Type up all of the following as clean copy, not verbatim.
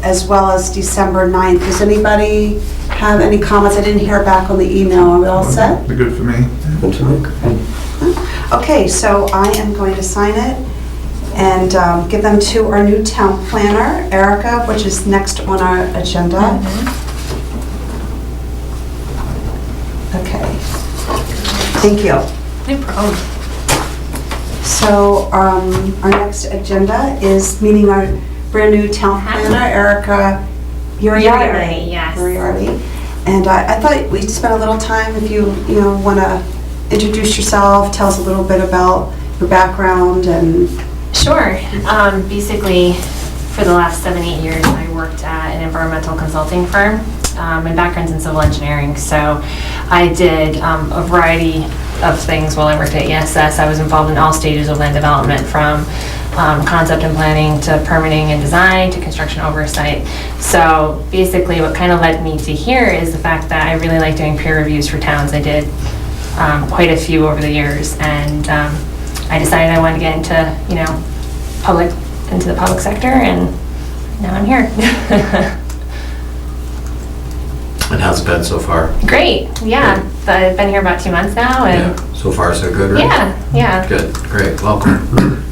as well as December 9th. Does anybody have any comments? I didn't hear back on the email. Are we all set? They're good for me. Good to me. Okay, so I am going to sign it and give them to our new town planner, Erica, which is next on our agenda. Okay. Thank you. No problem. So our next agenda is meeting our brand new town planner, Erica Uriarty, yes. Uriarty. And I thought we'd spend a little time if you want to introduce yourself, tell us a little bit about your background and... Sure. Basically, for the last 7-8 years, I worked at an environmental consulting firm. My background's in civil engineering, so I did a variety of things while I worked at ESS. I was involved in all stages of land development, from concept and planning to permitting and design to construction oversight. So basically what kind of led me to here is the fact that I really like doing peer reviews for towns. I did quite a few over the years, and I decided I wanted to get into, into the public sector, and now I'm here. And how's it been so far? Great, yeah. I've been here about 2 months now, and Yeah, so far so good, right? yeah. Good, great, welcome.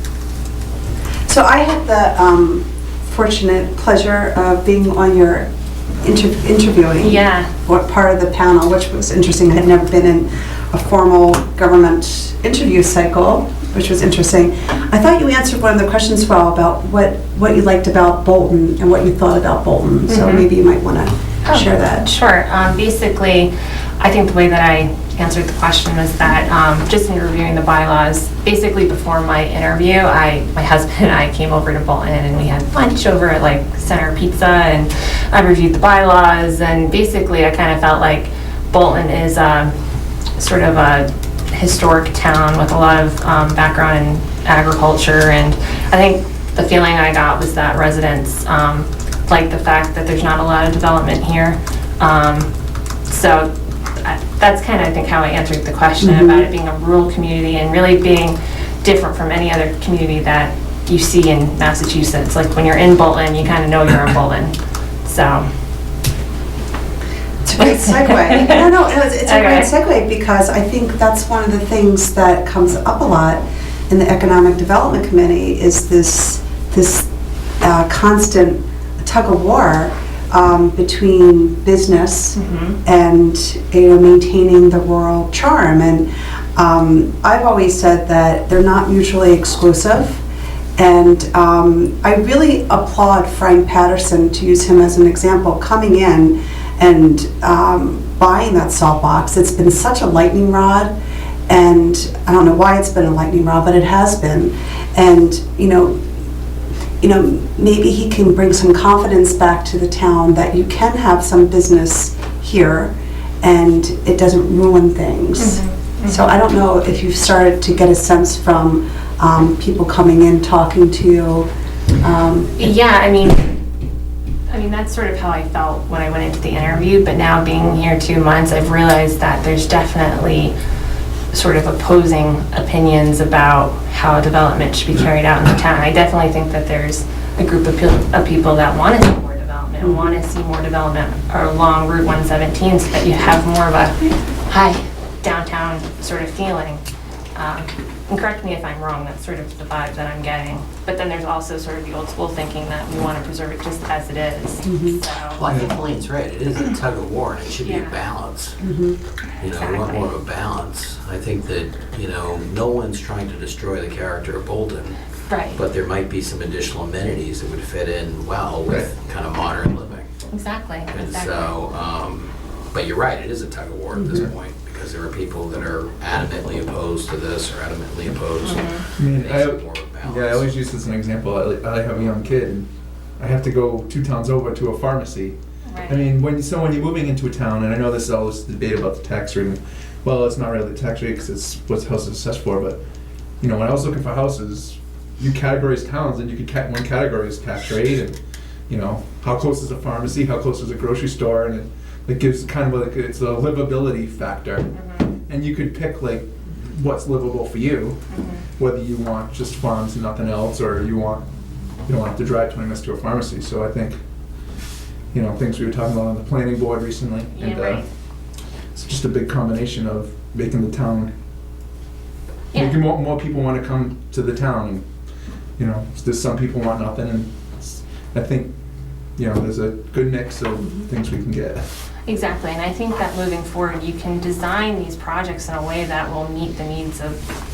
So I had the fortunate pleasure of being on your interviewing. Yeah. What part of the panel, which was interesting. I had never been in a formal government interview cycle, which was interesting. I thought you answered one of the questions well about what you liked about Bolton and what you thought about Bolton. So maybe you might want to share that. Sure. Basically, I think the way that I answered the question was that just in reviewing the bylaws, basically before my interview, my husband and I came over to Bolton and we had lunch over at like Center Pizza, and I reviewed the bylaws, and basically I kind of felt like Bolton is sort of a historic town with a lot of background in agriculture, and I think the feeling I got was that residents like the fact that there's not a lot of development here. So that's kind of, I think, how I answered the question about it being a rural community and really being different from any other community that you see in Massachusetts. Like when you're in Bolton, you kind of know you're in Bolton. So. It's a great segue. No, it's a great segue, because I think that's one of the things that comes up a lot in the Economic Development Committee is this constant tug of war between business and maintaining the rural charm. And I've always said that they're not mutually exclusive. And I really applaud Frank Patterson, to use him as an example, coming in and buying that salt box. It's been such a lightning rod, and I don't know why it's been a lightning rod, but it has been. And maybe he can bring some confidence back to the town that you can have some business here and it doesn't ruin things. So I don't know if you've started to get a sense from people coming in, talking to you. Yeah, I mean, that's sort of how I felt when I went into the interview, but now being here 2 months, I've realized that there's definitely sort of opposing opinions about how development should be carried out in the town. I definitely think that there's a group of people that want to see more development, want to see more development along Route 117 so that you have more of a high downtown sort of feeling. And correct me if I'm wrong, that's sort of the vibe that I'm getting. But then there's also sort of the old school thinking that we want to preserve it just as it is. Well, I think Elaine's right, it is a tug of war, and it should be a balance. We want more of a balance. I think that, no one's trying to destroy the character of Bolton. Right. But there might be some additional amenities that would fit in well with kind of modern living. Exactly. And so, but you're right, it is a tug of war at this point, because there are people that are adamantly opposed to this or adamantly opposed to more of a balance. I always use this as an example. I have a young kid, and I have to go 2 towns over to a pharmacy. Right. I mean, when you're moving into a town, and I know this is always the debate about the tax rate. Well, it's not really the tax rate because it's what houses are assessed for. But when I was looking for houses, you categorize towns, and you could one category is tax rate, and how close is a pharmacy, how close is a grocery store, and it gives kind of like it's a livability factor. And you could pick like what's livable for you, whether you want just farms and nothing else, or you don't have to drive 20 minutes to a pharmacy. So I think you know, things we were talking about on the planning board recently. Yeah, And, right. it's just a big combination of making the town, Yeah. making more people want to come to the town. And, you know, there's some people want nothing, and I think, you know, there's a good mix of things we can get. Exactly, and I think that moving forward, you can design these projects in a way that will meet the needs of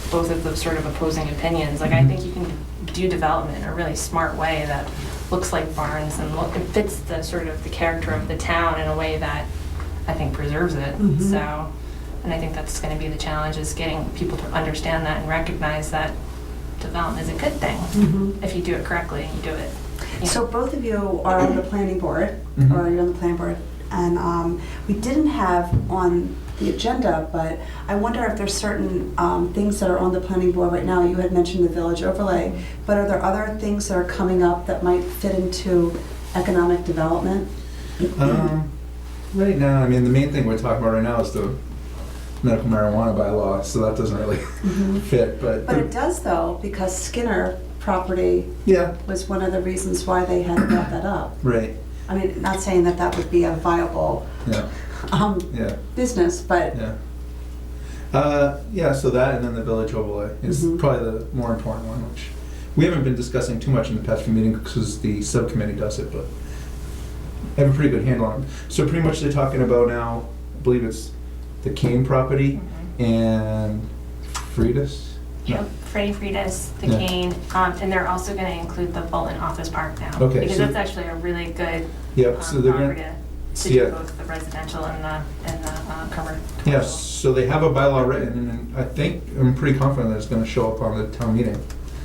both of those sort of opposing opinions. Like, I think you can do development in a really smart way that looks like Barnes and it fits the sort of the character of the town in a way that I think preserves it. So, and I think that's going to be the challenge, is getting people to understand that and recognize that development is a good thing if you do it correctly and you do it. You know. So both of you are on the planning board, Mhm. or you're on the planning board, and we didn't have on the agenda, but I wonder if there's certain things that are on the planning board right now. You had mentioned the village overlay, but are there other things that are coming up that might fit into economic development? Right now, I mean, the main thing we're talking about right now is the medical marijuana bylaw, so that doesn't really fit, but. But it does though, because Skinner property Yeah, was one of the reasons why they had brought that up. right, I mean, not saying that that would be a viable yeah, yeah. business, but Yeah, so that and then the village overlay is probably the more important one, which we haven't been discussing too much in the past few meetings because the subcommittee does it, but I have a pretty good handle on it. So pretty much they're talking about now, I believe it's the Kane property and Freitas. Yep, Freddie Freitas, the Yeah. Kane, and they're also going to include the Bolton Office Park now. Okay, Because so- that's actually a really good Yep, so they're property gonna, to do yeah. both the residential and the commercial. Yeah, so they have a bylaw written, and I think, I'm pretty confident that it's gonna show up on the town meeting,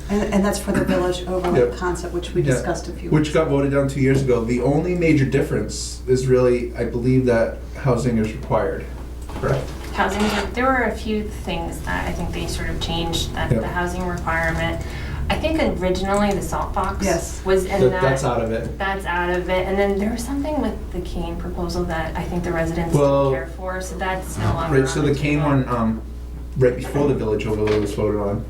and that's for the village overlay Yep. concept, which we Yeah. discussed a few which weeks got voted down 2 years ago. The only major difference is really, I believe that housing is required, correct? Housing, there were a few things that I think they sort of changed, that Yep. the housing requirement. I think originally the salt box Yes. was in that. That's out of it. That's out of it, and then there was something with the Kane proposal that I think the residents Well, didn't care for, so that's no longer. Right, so on the the Kane table. one, right before the village overlay was voted on,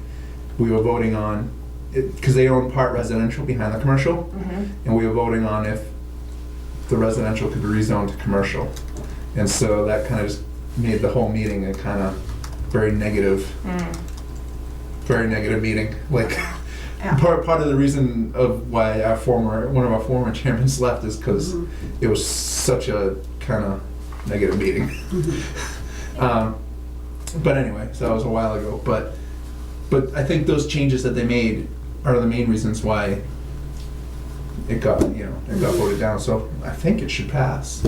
we were voting on, because they own part residential behind the commercial, and we were voting on if the residential could be rezoned to commercial. And so that kind of just made the whole meeting a kind of very negative meeting. Like, Yeah. part of the reason of why one of our former chairmen left is because it was such a kind of negative meeting. But anyway, so that was a while ago. But I think those changes that they made are the main reasons why it got voted down. So I think it should pass.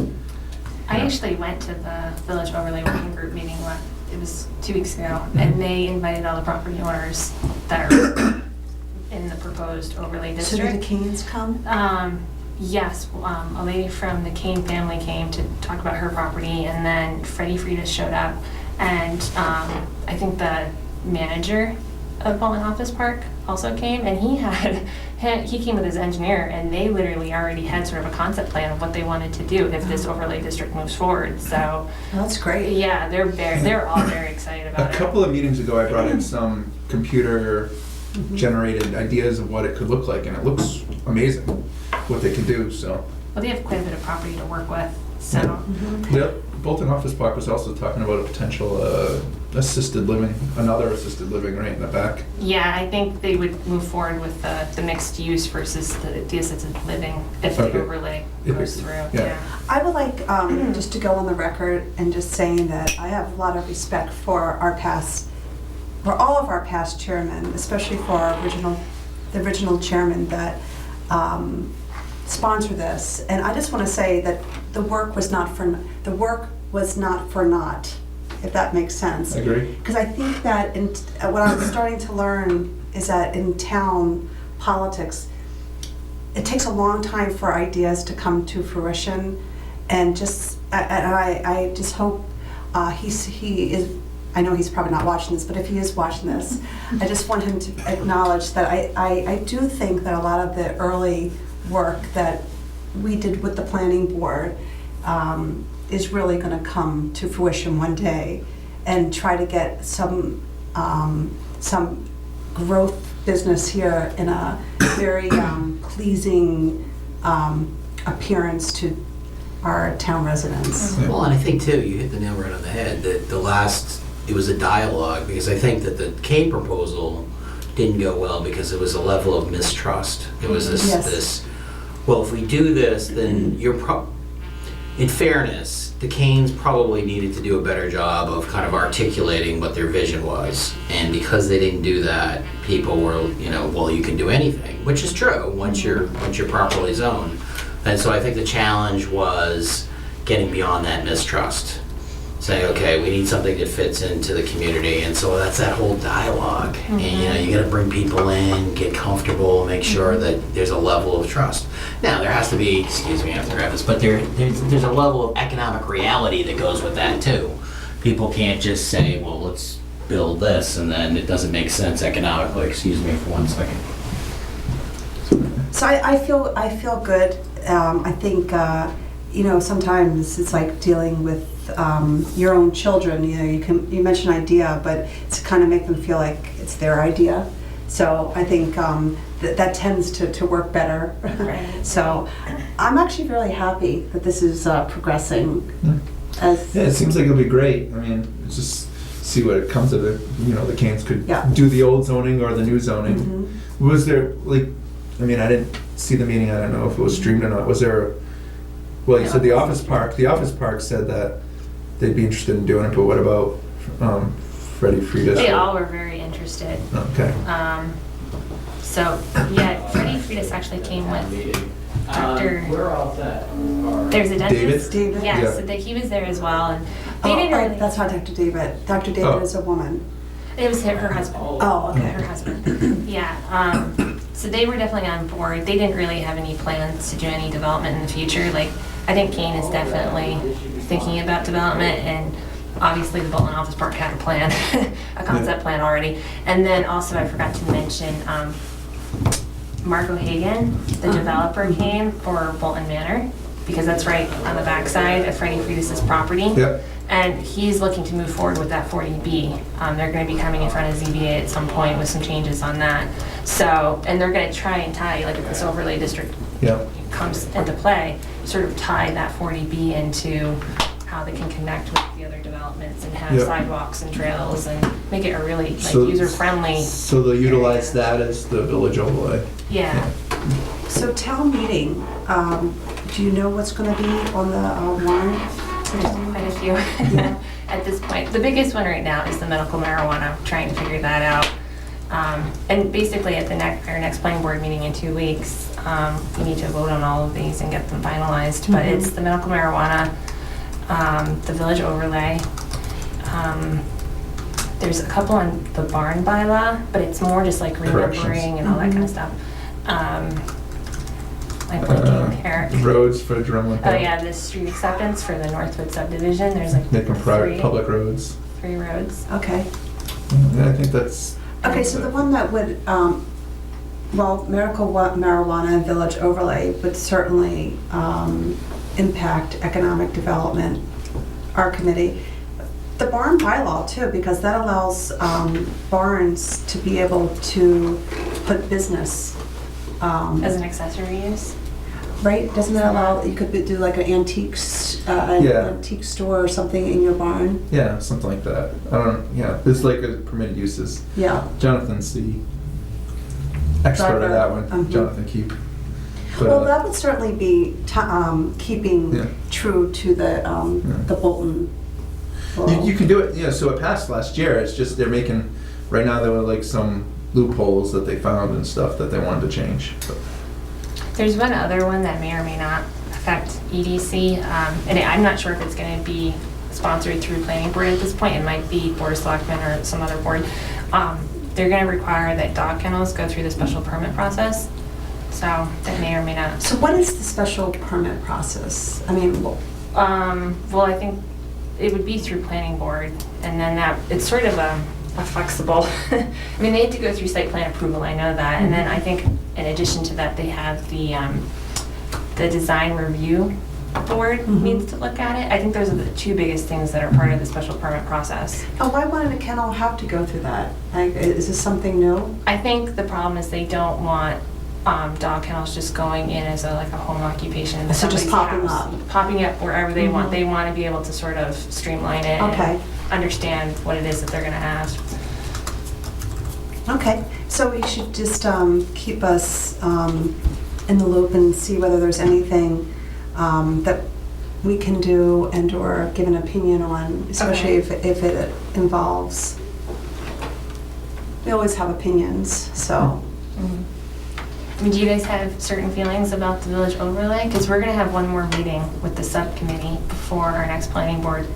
I actually went to the Village Overlay Working Group meeting, it was 2 weeks ago, and they invited all the property owners that are in the proposed overlay So did the district. Canes come? Yes, a lady from the Kane family came to talk about her property, and then Freddie Freitas showed up, and I think the manager of Bolton Office Park also came, and he came with his engineer, and they literally already had sort of a concept plan of what they wanted to do if this overlay district moves forward. So, Oh, that's great. yeah, they're all very excited about A it. couple of meetings ago, I brought in some computer-generated ideas of what it could look like, and it looks amazing what they can do. So, Well, they have quite a bit of property to work with, so. yep. Bolton Office Park was also talking about a potential assisted living, another assisted living right in the back. Yeah, I think they would move forward with the mixed use versus the assisted living if Okay. the overlay If goes it- through, yeah. yeah. I would like just to go on the record and just saying that I have a lot of respect for all of our past chairmen, especially for the original chairman that sponsored this. And I just want to say that the work was not for naught, if that makes sense. I agree. Because I think that what I'm starting to learn is that in town politics, it takes a long time for ideas to come to fruition, and I just hope he is. I know he's probably not watching this, but if he is watching this, I just want him to acknowledge that I do think that a lot of the early work that we did with the planning board is really going to come to fruition one day, and try to get some growth business here in a very pleasing appearance to our town residents. Yeah. Well, and I think too, you hit the nail right on the head, that it was a dialogue, because I think that the Kane proposal didn't go well because it was a level of mistrust. It was Yes. well, if we do this, then in fairness, the Canes probably needed to do a better job of kind of articulating what their vision was. And because they didn't do that, people were, well, you can do anything, which is true once you're properly zoned. And so I think the challenge was getting beyond that mistrust. Saying, okay, we need something that fits into the community, and so that's that whole dialogue. And you got to bring people in, get comfortable, make sure that there's a level of trust. Now there has to be, excuse me, I have to grab this, but there's a level of economic reality that goes with that too. People can't just say, well, let's build this, and then it doesn't make sense economically. Excuse me for 1 second. So I feel good. I think, sometimes it's like dealing with your own children. You mention idea, but it's to kind of make them feel like it's their idea. So I think that tends to work better. Right. So I'm actually really happy that this is progressing. Yeah, it seems like it'll be great. I mean, it's just see what it comes of it. The Canes could Yeah. do the old zoning or the new zoning. Mhm. Was there, I didn't see the meeting, I don't know if it was streamed or not. Was there, well, you said the office park said that they'd be interested in doing it, but what about Freddie Freitas? They all were very interested. Okay. So, yeah, Freddie Freitas actually came with Dr. We're all set. There's a dentist. David? Yeah, Yeah. so he was there as well, and they Oh, didn't right, really. that's not Dr. David. Dr. David Oh. is a woman. It was her husband. Oh, okay. Her husband. Yeah. So they were definitely on board. They didn't really have any plans to do any development in the future. I think Kane is definitely thinking about development, and obviously the Bolton Office Park had a plan, a concept plan already. And then also I forgot to mention Marco Hagan, the developer, came for Bolton Manor, because that's right on the backside of Freddie Freitas' property. Yep. And he's looking to move forward with that 40B. They're going to be coming in front of ZBA at some point with some changes on that. So, and they're going to try and tie, if this overlay district Yeah. comes into play, sort of tie that 40B into how they can connect with the other developments and have Yeah. sidewalks and trails and make it a really So- user-friendly. So they'll utilize that as the village overlay. Yeah. So town meeting, do you know what's going to be on the warrant? There's quite a few at this point. The biggest one right now is the medical marijuana, trying to figure that out. And basically at our next planning board meeting in 2 weeks, we need to vote on all of these and get them finalized. But it's the medical marijuana, the village overlay. There's a couple on the barn bylaw, but it's more just like Corrections. renumbering and all that kind of stuff. I'm blanking here. Roads for Drumlin. Oh yeah, the street acceptance for the Northwood subdivision, there's like Make them private, three- public roads. 3 roads. Okay. Yeah, I think that's. Okay, so the one that would, medical marijuana and village overlay would certainly impact economic development, our committee. The barn bylaw too, because that allows barns to be able to put business. As an accessory use? Right, doesn't that allow, you could do like an antiques, Yeah. antique store or something in your barn? Yeah, something like that. There's like a permitted uses. Yeah. Jonathan's the expert at that one, Mhm. Jonathan Keep. But, Well, that would certainly be keeping Yeah. true to the Bolton law. you can do it, so it passed last year, it's just they're making, right now there were like some loopholes that they found and stuff that they wanted to change. But- There's one other one that may or may not affect EDC, and I'm not sure if it's gonna be sponsored through planning board at this point. It might be Board of Selectmen or some other board. They're gonna require that dog kennels go through the special permit process, so that may or may not. So what is the special permit process? I mean, Well, I think it would be through planning board, and then it's sort of a flexible, I mean, they have to go through site plan approval, I know that, and then I think in addition to that, they have the design review board needs to look at it. I think those are the 2 biggest things that are part of the special permit process. oh, why wouldn't a kennel have to go through that? Like, is this something new? I think the problem is they don't want dog kennels just going in as like a home occupation into So just somebody's popping house. up. Popping up wherever they want. Mhm. They want to be able to sort of streamline it Okay. and understand what it is that they're going to have. Okay, so we should just keep us in the loop and see whether there's anything that we can do and/or give an opinion on, especially if it involves. We always have opinions, so. I mean, do you guys have certain feelings about the village overlay? Because we're going to have one more meeting with the subcommittee before our next planning board.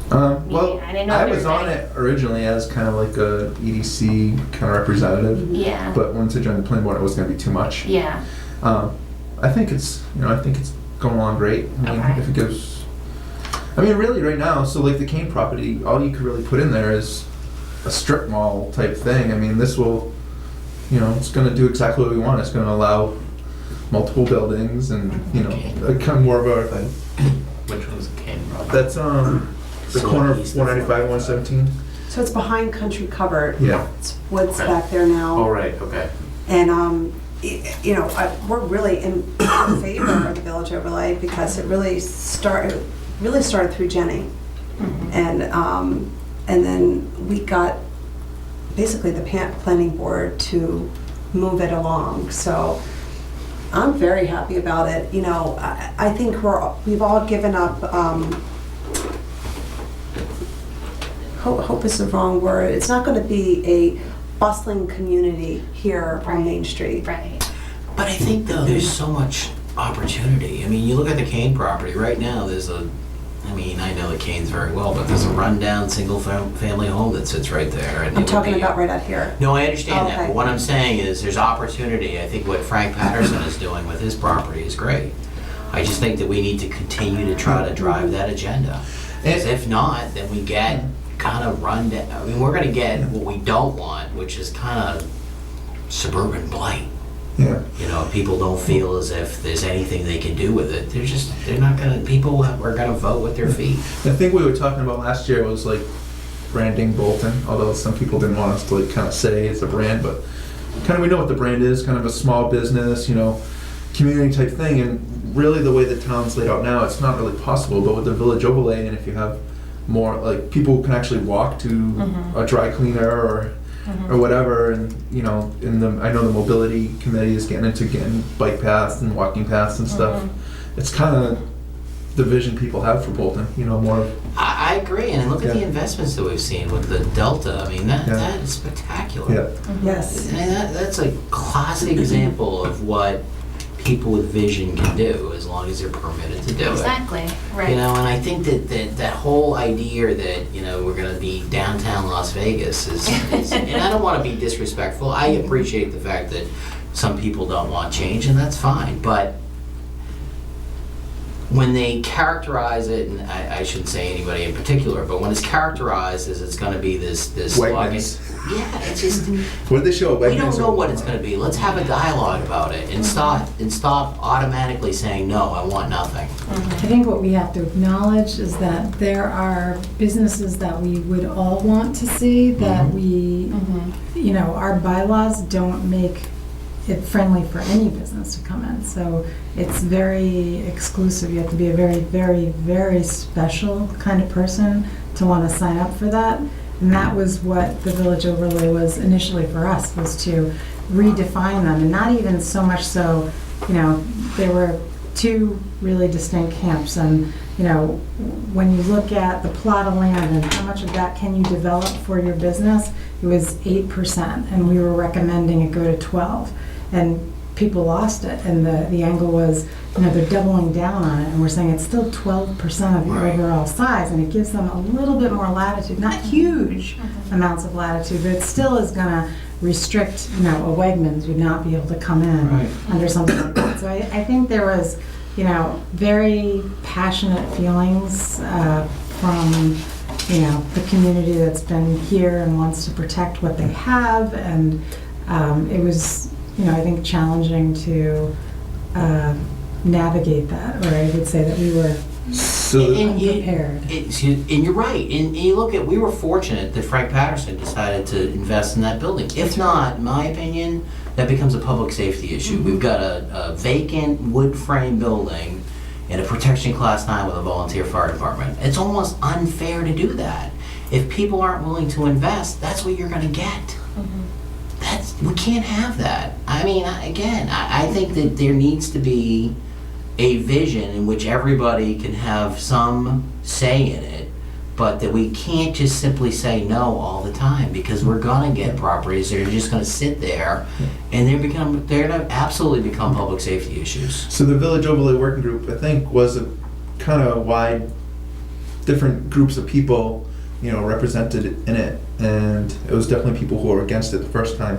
Well, I didn't know I if was there was on any- it originally as kind of like a EDC kind of representative, Yeah. but once I joined the planning board, it was going to be too much. Yeah. I think it's, I think it's going along great. I mean, Okay. if it goes, I mean, really right now, so like the Kane property, all you could really put in there is a strip mall type thing. I mean, this will, it's gonna do exactly what we want. It's gonna allow multiple buildings and, Okay. kind of more of a, Which one's the Kane property? that's, the So corner of east of 195 and 117. So it's behind Country Covered. Yeah. It's woods Okay. back there now. Oh, right, okay. And, we're really in favor of the village overlay because it really started through Jenny. And then we got basically the planning board to move it along. So I'm very happy about it. I think we've all given up, hope is the wrong word. It's not going to be a bustling community here on Main Street. Right. But I think though, there's so much opportunity. I mean, you look at the Kane property, right now, I know the Kanes very well, but there's a rundown single-family home that sits right there. And I'm it would talking be- about right out here. No, I understand that, Okay. but what I'm saying is there's opportunity. I think what Frank Patterson is doing with his property is great. I just think that we need to continue to try to drive that agenda. Because if not, then we get kind of run down. I mean, we're gonna get what we don't want, which is kind of suburban blight. Yeah. People don't feel as if there's anything they can do with it. They're not gonna, people are gonna vote with their feet. The thing we were talking about last year was like branding Bolton, although some people didn't want us to like kind of say it's a brand, but kind of we know what the brand is, kind of a small business, community type thing. And really the way the town's laid out now, it's not really possible, but with the village overlay, and if you have more, like people who can actually walk to a dry cleaner or whatever, and I know the mobility committee is getting bike paths and walking paths and stuff. It's kind of the vision people have for Bolton, more of, I agree, and look at the Yeah. investments that we've seen with the Delta. I mean, that is spectacular. yeah. Yes. And that's a classic example of what people with vision can do, as long as they're permitted to do it. Exactly. Right. And I think that whole idea that, we're gonna be downtown Las Vegas is and I don't wanna be disrespectful. I appreciate the fact that some people don't want change, and that's fine, but when they characterize it, and I shouldn't say anybody in particular, but when it's characterized as it's gonna be this Wegmans. yeah, it's just, What did they show? we don't know what it's gonna be. Let's have a dialogue about it and stop automatically saying, no, I want nothing. I think what we have to acknowledge is that there are businesses that we would all want to see, that we, our bylaws don't make it friendly for any business to come in. So it's very exclusive. You have to be a very, very, very special kind of person to want to sign up for that. And that was what the village overlay was initially for us, was to redefine them. And not even so much so, there were two really distinct camps. And, when you look at the plot of land and how much of that can you develop for your business, it was 8%. And we were recommending it go to 12. And people lost it. And the angle was, they're doubling down on it. And we're saying it's still 12% of your Right. overall size. And it gives them a little bit more latitude, not huge amounts of latitude, but it still is going to restrict, a Wegmans would not be able to come in Right. under something like that. So I think there was, very passionate feelings from, the community that's been here and wants to protect what they have. And it was, I think challenging to navigate that, or I would say that we were So, unprepared. And you're right. And you look at, we were fortunate that Frank Patterson decided to invest in that building. If not, in my opinion, that becomes a public safety issue. We've got a vacant wood frame building in a protection class 9 with a volunteer fire department. It's almost unfair to do that. If people aren't willing to invest, that's what you're gonna get. We can't have that. I mean, I think that there needs to be a vision in which everybody can have some say in it, but that we can't just simply say no all the time, because we're gonna get properties that are just gonna sit there and they're gonna absolutely become public safety issues. So the Village Overlay Working Group, I think, was a kind of wide, different groups of people, represented in it, and it was definitely people who were against it the first time.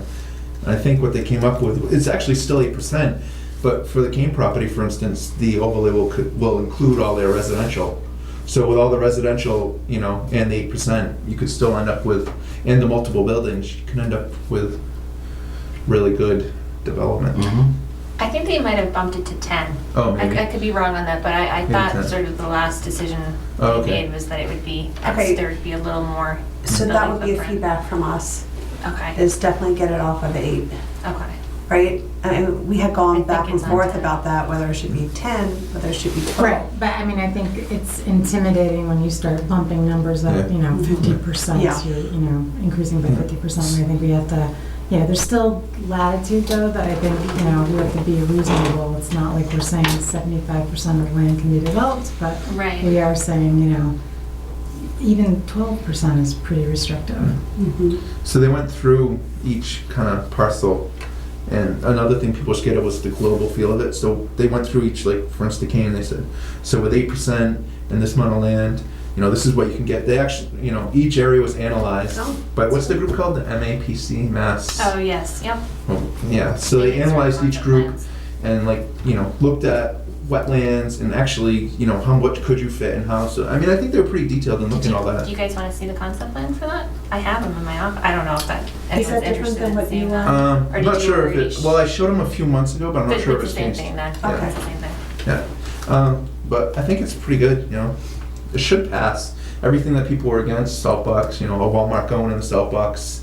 And I think what they came up with, it's actually still 8%, but for the Kane property, for instance, the overlay will include all their residential. So with all the residential, and the 8%, you could still end up with, and the multiple buildings, you can end up with really good development. I think they might have bumped it to 10. Oh, maybe. I could be wrong on that, but I Maybe thought 10. sort of the last decision Oh, they okay. made was that it would be, Okay. there would be a little more. So that building would be a footprint. feedback from us, Okay, is definitely get it off of 8, okay. right? I mean, we had I gone think back and it's on forth 10. about that, whether it should be 10, whether it should be 12. Right, but I mean, I think it's intimidating when you start bumping numbers up, Yeah. 50%, Yeah. you're, increasing by 50%. And I think we have to, there's still latitude though, that I think, we have to be reasonable. It's not like we're saying 75% of land can be developed, but Right. we are saying, even 12% is pretty restrictive. Mhm. So they went through each kind of parcel, and another thing people were scared of was the global feel of it. So they went through each, like for instance, Kane, they said, so with 8% and this amount of land, this is what you can get. They actually, each area was analyzed Oh. by, what's the group called? The MAPC, Mass. Oh, yes, yep. Well, yeah, so they Maybe it's analyzed each group plans. and looked at wetlands and actually, how much could you fit and how. So, I mean, I think they were pretty detailed in looking at all Do that. you guys want to see the concept plan for that? I have them in my office. I don't know if that Is anyone's that different interested than in what seeing you that. want? Or I'm did not you sure if already it, well, I showed them a few months ago, but I'm not But sure if it's it's the same changed. thing then. Okay. It's the same thing. Yeah. But I think it's pretty good, It should pass. Everything that people were against, Salt Box, a Walmart going in the Salt Box.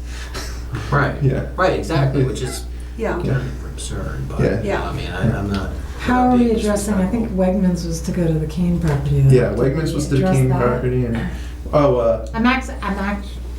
Right. Yeah. Right, exactly, which is Yeah. Yeah. absurd, Yeah. but, Yeah. I mean, I'm not. How are not we being addressing, I think disrespectful. Wegmans was to go to the Kane property. though. Yeah, Did Wegmans we was the address King that? property and, I'm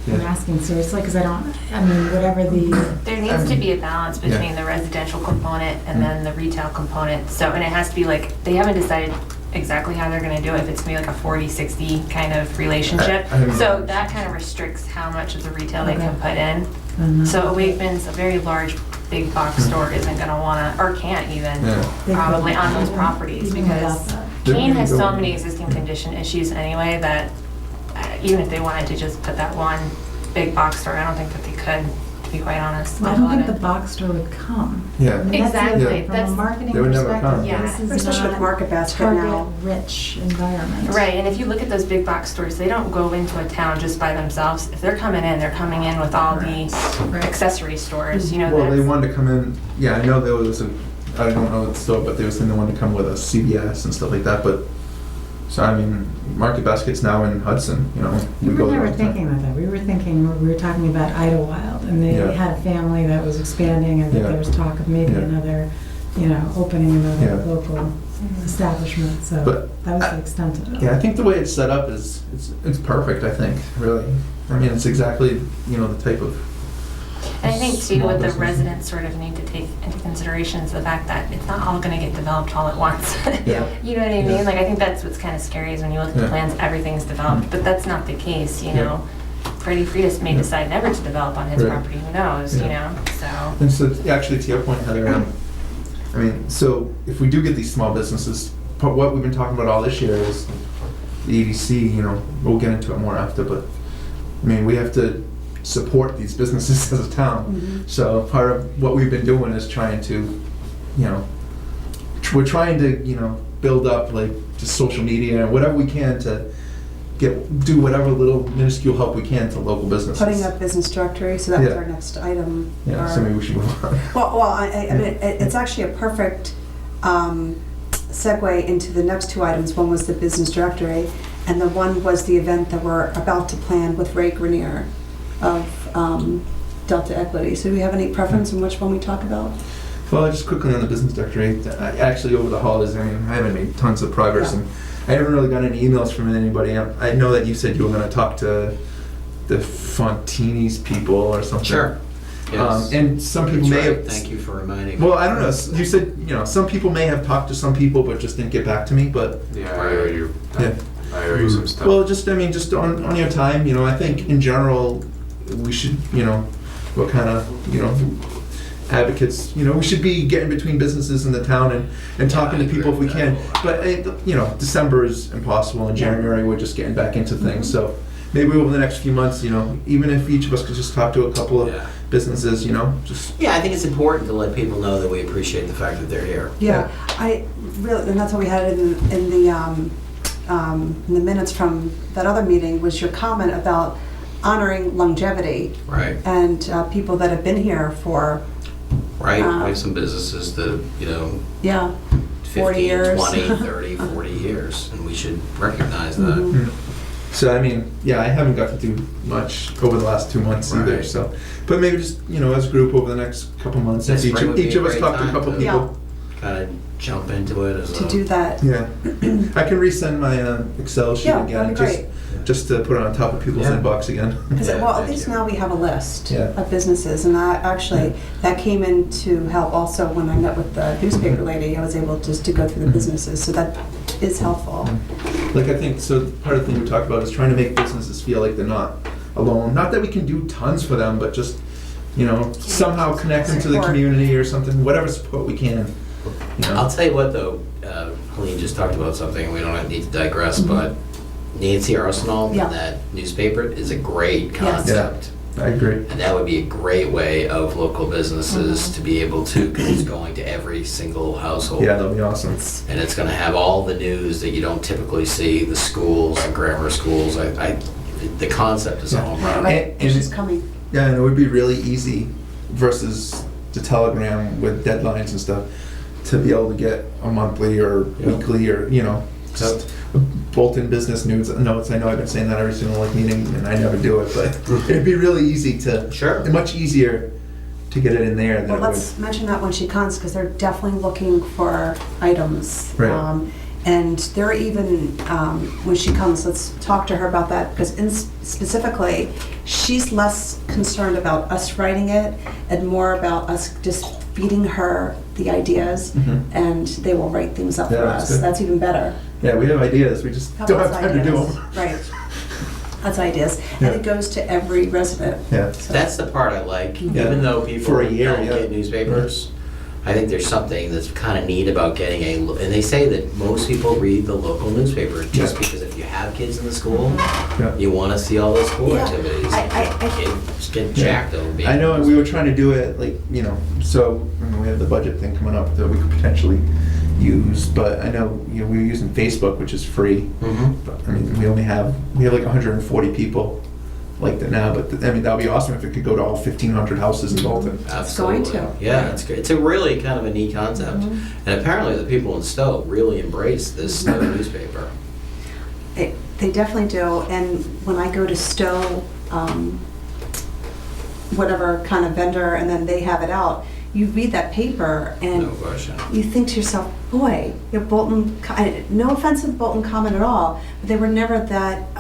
Yeah. asking seriously, because whatever the, There needs to be a balance between the residential component and then the retail component. So, and it has to be they haven't decided exactly how they're gonna do it, if it's gonna be like a 40-60 kind of relationship. I haven't So noticed. that kind of restricts how much of the retail they can Okay. put in. So a Wegmans, a very large, big box store isn't gonna wanna, or can't even, yeah. probably on those properties, Even without because that. Keene has so They're many existing condition issues anyway that even if they wanted to just put that one big box store, I don't think that they could, to be quite honest. Well, I don't think the box store would come. Yeah. I mean, that's the other Exactly, thing, From that's- a marketing They would never perspective, come. Yeah. this is Especially with not Market Basket now. target-rich environment. Right, and if you look at those big box stores, they don't go into a town just by themselves. If they're coming in, they're coming in with all the Right. accessory stores, Well, they that's- wanted to come in, yeah, I know there was I don't know the store, but they were saying they wanted to come with a CVS and stuff like that, but, so I mean, Market Basket's now in Hudson, We go were there never all the time. thinking about that. We were talking about Idlewild, and they Yeah. had a family that was expanding, and that Yeah. there was talk of maybe Yeah. another, opening another Yeah. local establishment, so But that was the extent of it. Yeah, I think the way it's set up is, it's perfect, I think, really. I mean, it's exactly, the type of. And I think too, small what the business. residents sort of need to take into consideration is the fact that it's not all gonna get developed all at once. Yeah. You know what I Yeah. mean? Like, I think that's what's kind of scary is when you look at the Yeah. plans, everything's developed, but that's not the case, Yeah. Freddie Freitas may Yeah. decide never to develop on his Right. property, who knows, Yeah. so. And so, actually, to your point, Heather, I mean, so if we do get these small businesses, what we've been talking about all this year is the EDC, we'll get into it more after, but, I mean, we have to support these businesses as a town. Mhm. So part of what we've been doing is trying to, we're trying to, build up like just social media and whatever we can to do whatever little minuscule help we can to local businesses. Putting up business directory, so that was Yeah. our next item. Yeah, so Or- maybe we should move on. Well, I mean, it's actually a perfect segue into the next two items. One was the business directory, and the one was the event that we're about to plan with Ray Grenier of Delta Equity. So do we have any preference on which one we talk about? Well, just quickly on the business directory, actually over the holidays, I mean, I haven't made tons of progress, Yeah. and I haven't really got any emails from anybody. I know that you said you were gonna talk to the Fontini's people or something. Sure. Yes. And some people That's may right. have. Thank you for reminding me. Well, I don't know, you said, some people may have talked to some people, but just didn't get back to me, but, Yeah, I owe you. yeah. I owe you some stuff. Well, just, I mean, just on your time, I think in general, we should, what kind of, advocates, we should be getting between businesses in the town and talking to people if we can. But, December is impossible, in January, we're just getting back into things, so maybe over the next few months, even if each of us could just talk to a couple of Yeah. businesses, just, Yeah, I think it's important to let people know that we appreciate the fact that they're here. Yeah, I really, and that's what we had in the minutes from that other meeting, was your comment about honoring longevity Right. and people that have been here for, Right. We have some businesses that, yeah, 40 15, years. 20, 30, 40 years, and we should recognize that. Mhm. so, I mean, yeah, I haven't got to do much over the last 2 months either, Right. so. But maybe just, as a group over the next couple months, if This spring would be each a of us great talk to a time couple to- people. Kind of jump into it as To a... do that. Yeah, I can resend my Excel sheet Yeah, again, that'd be great. just to put it on top of people's Yeah. inbox again. Because, Yeah, well, at thank least you. now we have a list Yeah. of businesses, and that came in to help also when I met with the newspaper lady. I was able just to go through the businesses, so that is helpful. Like, I think, so part of the thing we talked about is trying to make businesses feel like they're not alone. Not that we can do tons for them, but just, somehow connect them to the Support. community or something, whatever support we can. I'll tell you what, though, Helene just talked about something, we don't need to digress, but Nancy Arsenal, Yeah. that newspaper, is a great concept. I agree. And that would be a great way of local businesses to be able to, because it's going to every single household. Yeah, that'll be awesome. And it's gonna have all the news that you don't typically see, the schools, the grammar schools. The concept is all around. Right, and she's it- coming. Yeah, and it would be really easy versus the Telegram with deadlines and stuff to be able to get a monthly or Yeah. weekly or, just Bolton business notes. I know I've been saying that every single meeting and I never do it, but it'd be really easy to, Sure. much easier to get it in there than Well, it would. let's mention that when she comes, because they're definitely looking for items. Right. And they're even, when she comes, let's talk to her about that, because specifically, she's less concerned about us writing it and more about us just feeding her the ideas, Mhm. and they will write things up Yeah, for that's us. good. That's even better. Yeah, we have ideas, we just How don't about have time to do ideas? them. Right. That's ideas. Yeah. And it goes to every resident. Yeah. So- That's the part I like, Yeah. even though people For a year, don't yeah. get newspapers. I think there's something that's kind of neat about getting and they say that most people read the local newspaper just Yeah. because if you have kids in the school, Yeah. you want to see all the school Yeah. activities. I- Kids get Yeah. jacked over being. I know, and we were trying to do it, like, so, we have the budget thing coming up that we could potentially use, but I know, we were using Facebook, which is free, Mhm. but, I mean, we have like 140 people like that now, but, I mean, that'd be awesome if it could go to all 1,500 houses in Bolton. Absolutely. going to. Yeah, it's great. It's a really kind of a neat concept. Mhm. And apparently the people in Stowe really embrace this Stowe newspaper. They definitely do, and when I go to Stowe, whatever kind of vendor, and then they have it out, you read that paper No and question. you think to yourself, boy, Bolton, no offense to the Bolton Common at all, but they were never that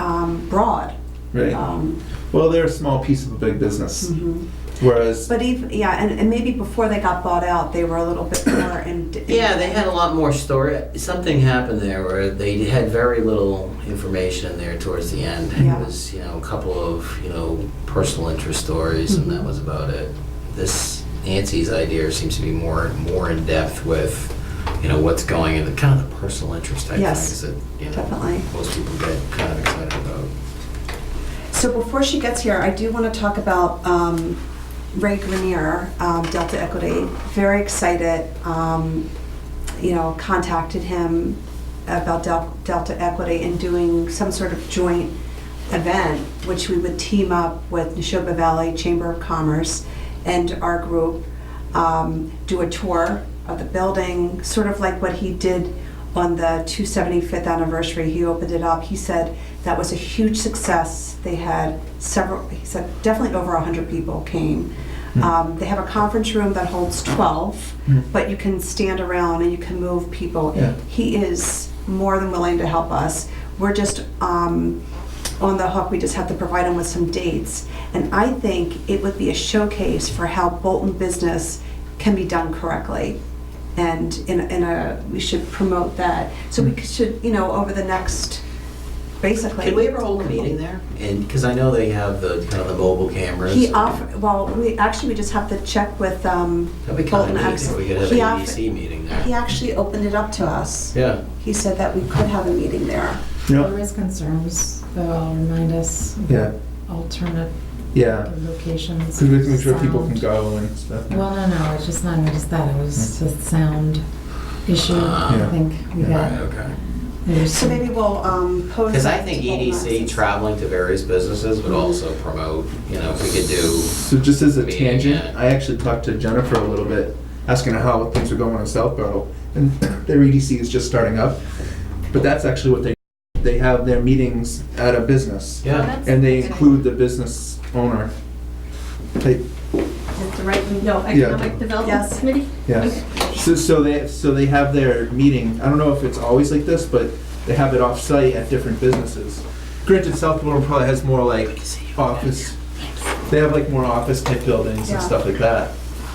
broad. Right. Well, they're a small piece of a big business, Mhm. whereas, But even, yeah, and maybe before they got bought out, they were a little bit more in. Yeah, they had a lot more story. Something happened there where they had very little information in there towards the end. Yeah. It was, a couple of, personal interest stories, and that was about it. This Nancy's idea seems to be more in depth with, what's going in the kind of the personal interest type Yes, things that, definitely. most people get kind of excited about. So before she gets here, I do want to talk about Ray Grenier, Delta Equity. Very excited, contacted him about Delta Equity and doing some sort of joint event, which we would team up with Neshoba Valley Chamber of Commerce and our group, do a tour of the building, sort of like what he did on the 275th anniversary, he opened it up. He said that was a huge success. They had several, he said definitely over 100 people came. They have a conference room that holds 12, but you can stand around and you can move people. Yeah. He is more than willing to help us. We're just on the hook. We just have to provide him with some dates. And I think it would be a showcase for how Bolton business can be done correctly. And we should promote that. So we should, over the next, basically. Can we ever hold a meeting there? And, because I know they have the, kind of the mobile cameras. He offered, well, we just have to check with That'd be kind Bolton of neat Access. if we could have He an offered- EDC meeting there. He actually opened it up to us. Yeah. He said that we could have a meeting there. There is concerns, though, I'll remind us of Yeah. alternate Yeah. locations. So we have to make sure people sound. can go and stuff. Well, no, it's just not just that, it was a sound issue. Yeah. I think we Right, got, okay. there's So maybe we'll pose. Because I that think to Bolton EDC Access. traveling to various businesses would also promote, if we could do, So just as a Meeting, tangent, yeah. I actually talked to Jennifer a little bit, asking her how things are going in Southborough, and their EDC is just starting up. But that's actually what they have their meetings at a business, yeah. and they include the business owner. They, Is it the right, no, Yeah. Economic Development Yes. Committee? yes. So they have their meeting. I don't know if it's always like this, but they have it off-site at different businesses. Granted, Southborough probably has more like office. They have like more office type buildings Yeah. and stuff like that.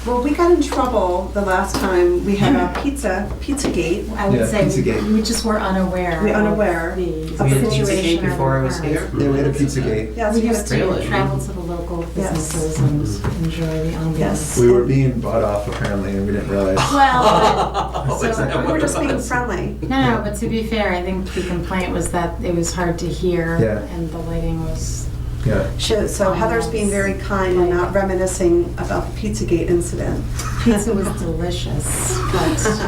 Well, we got in trouble the last time we had a Pizzagate. I would Yeah, say Pizzagate. we just were unaware. We're unaware of the of the situation. Pizzagate of before I was ours. here? Yeah, we had a Pizzagate. Yes, We we used had to Really? travel to the local Yes. businesses and enjoy the ambiance. Yes. We were being bought off apparently, and we didn't realize. Well, Oh, is that we what were it just being was? friendly. no, but to be fair, I think the complaint was that it was hard to hear Yeah. and the lighting was, Yeah. So Heather's being very kind and not reminiscing about the Pizzagate incident. pizza was delicious, but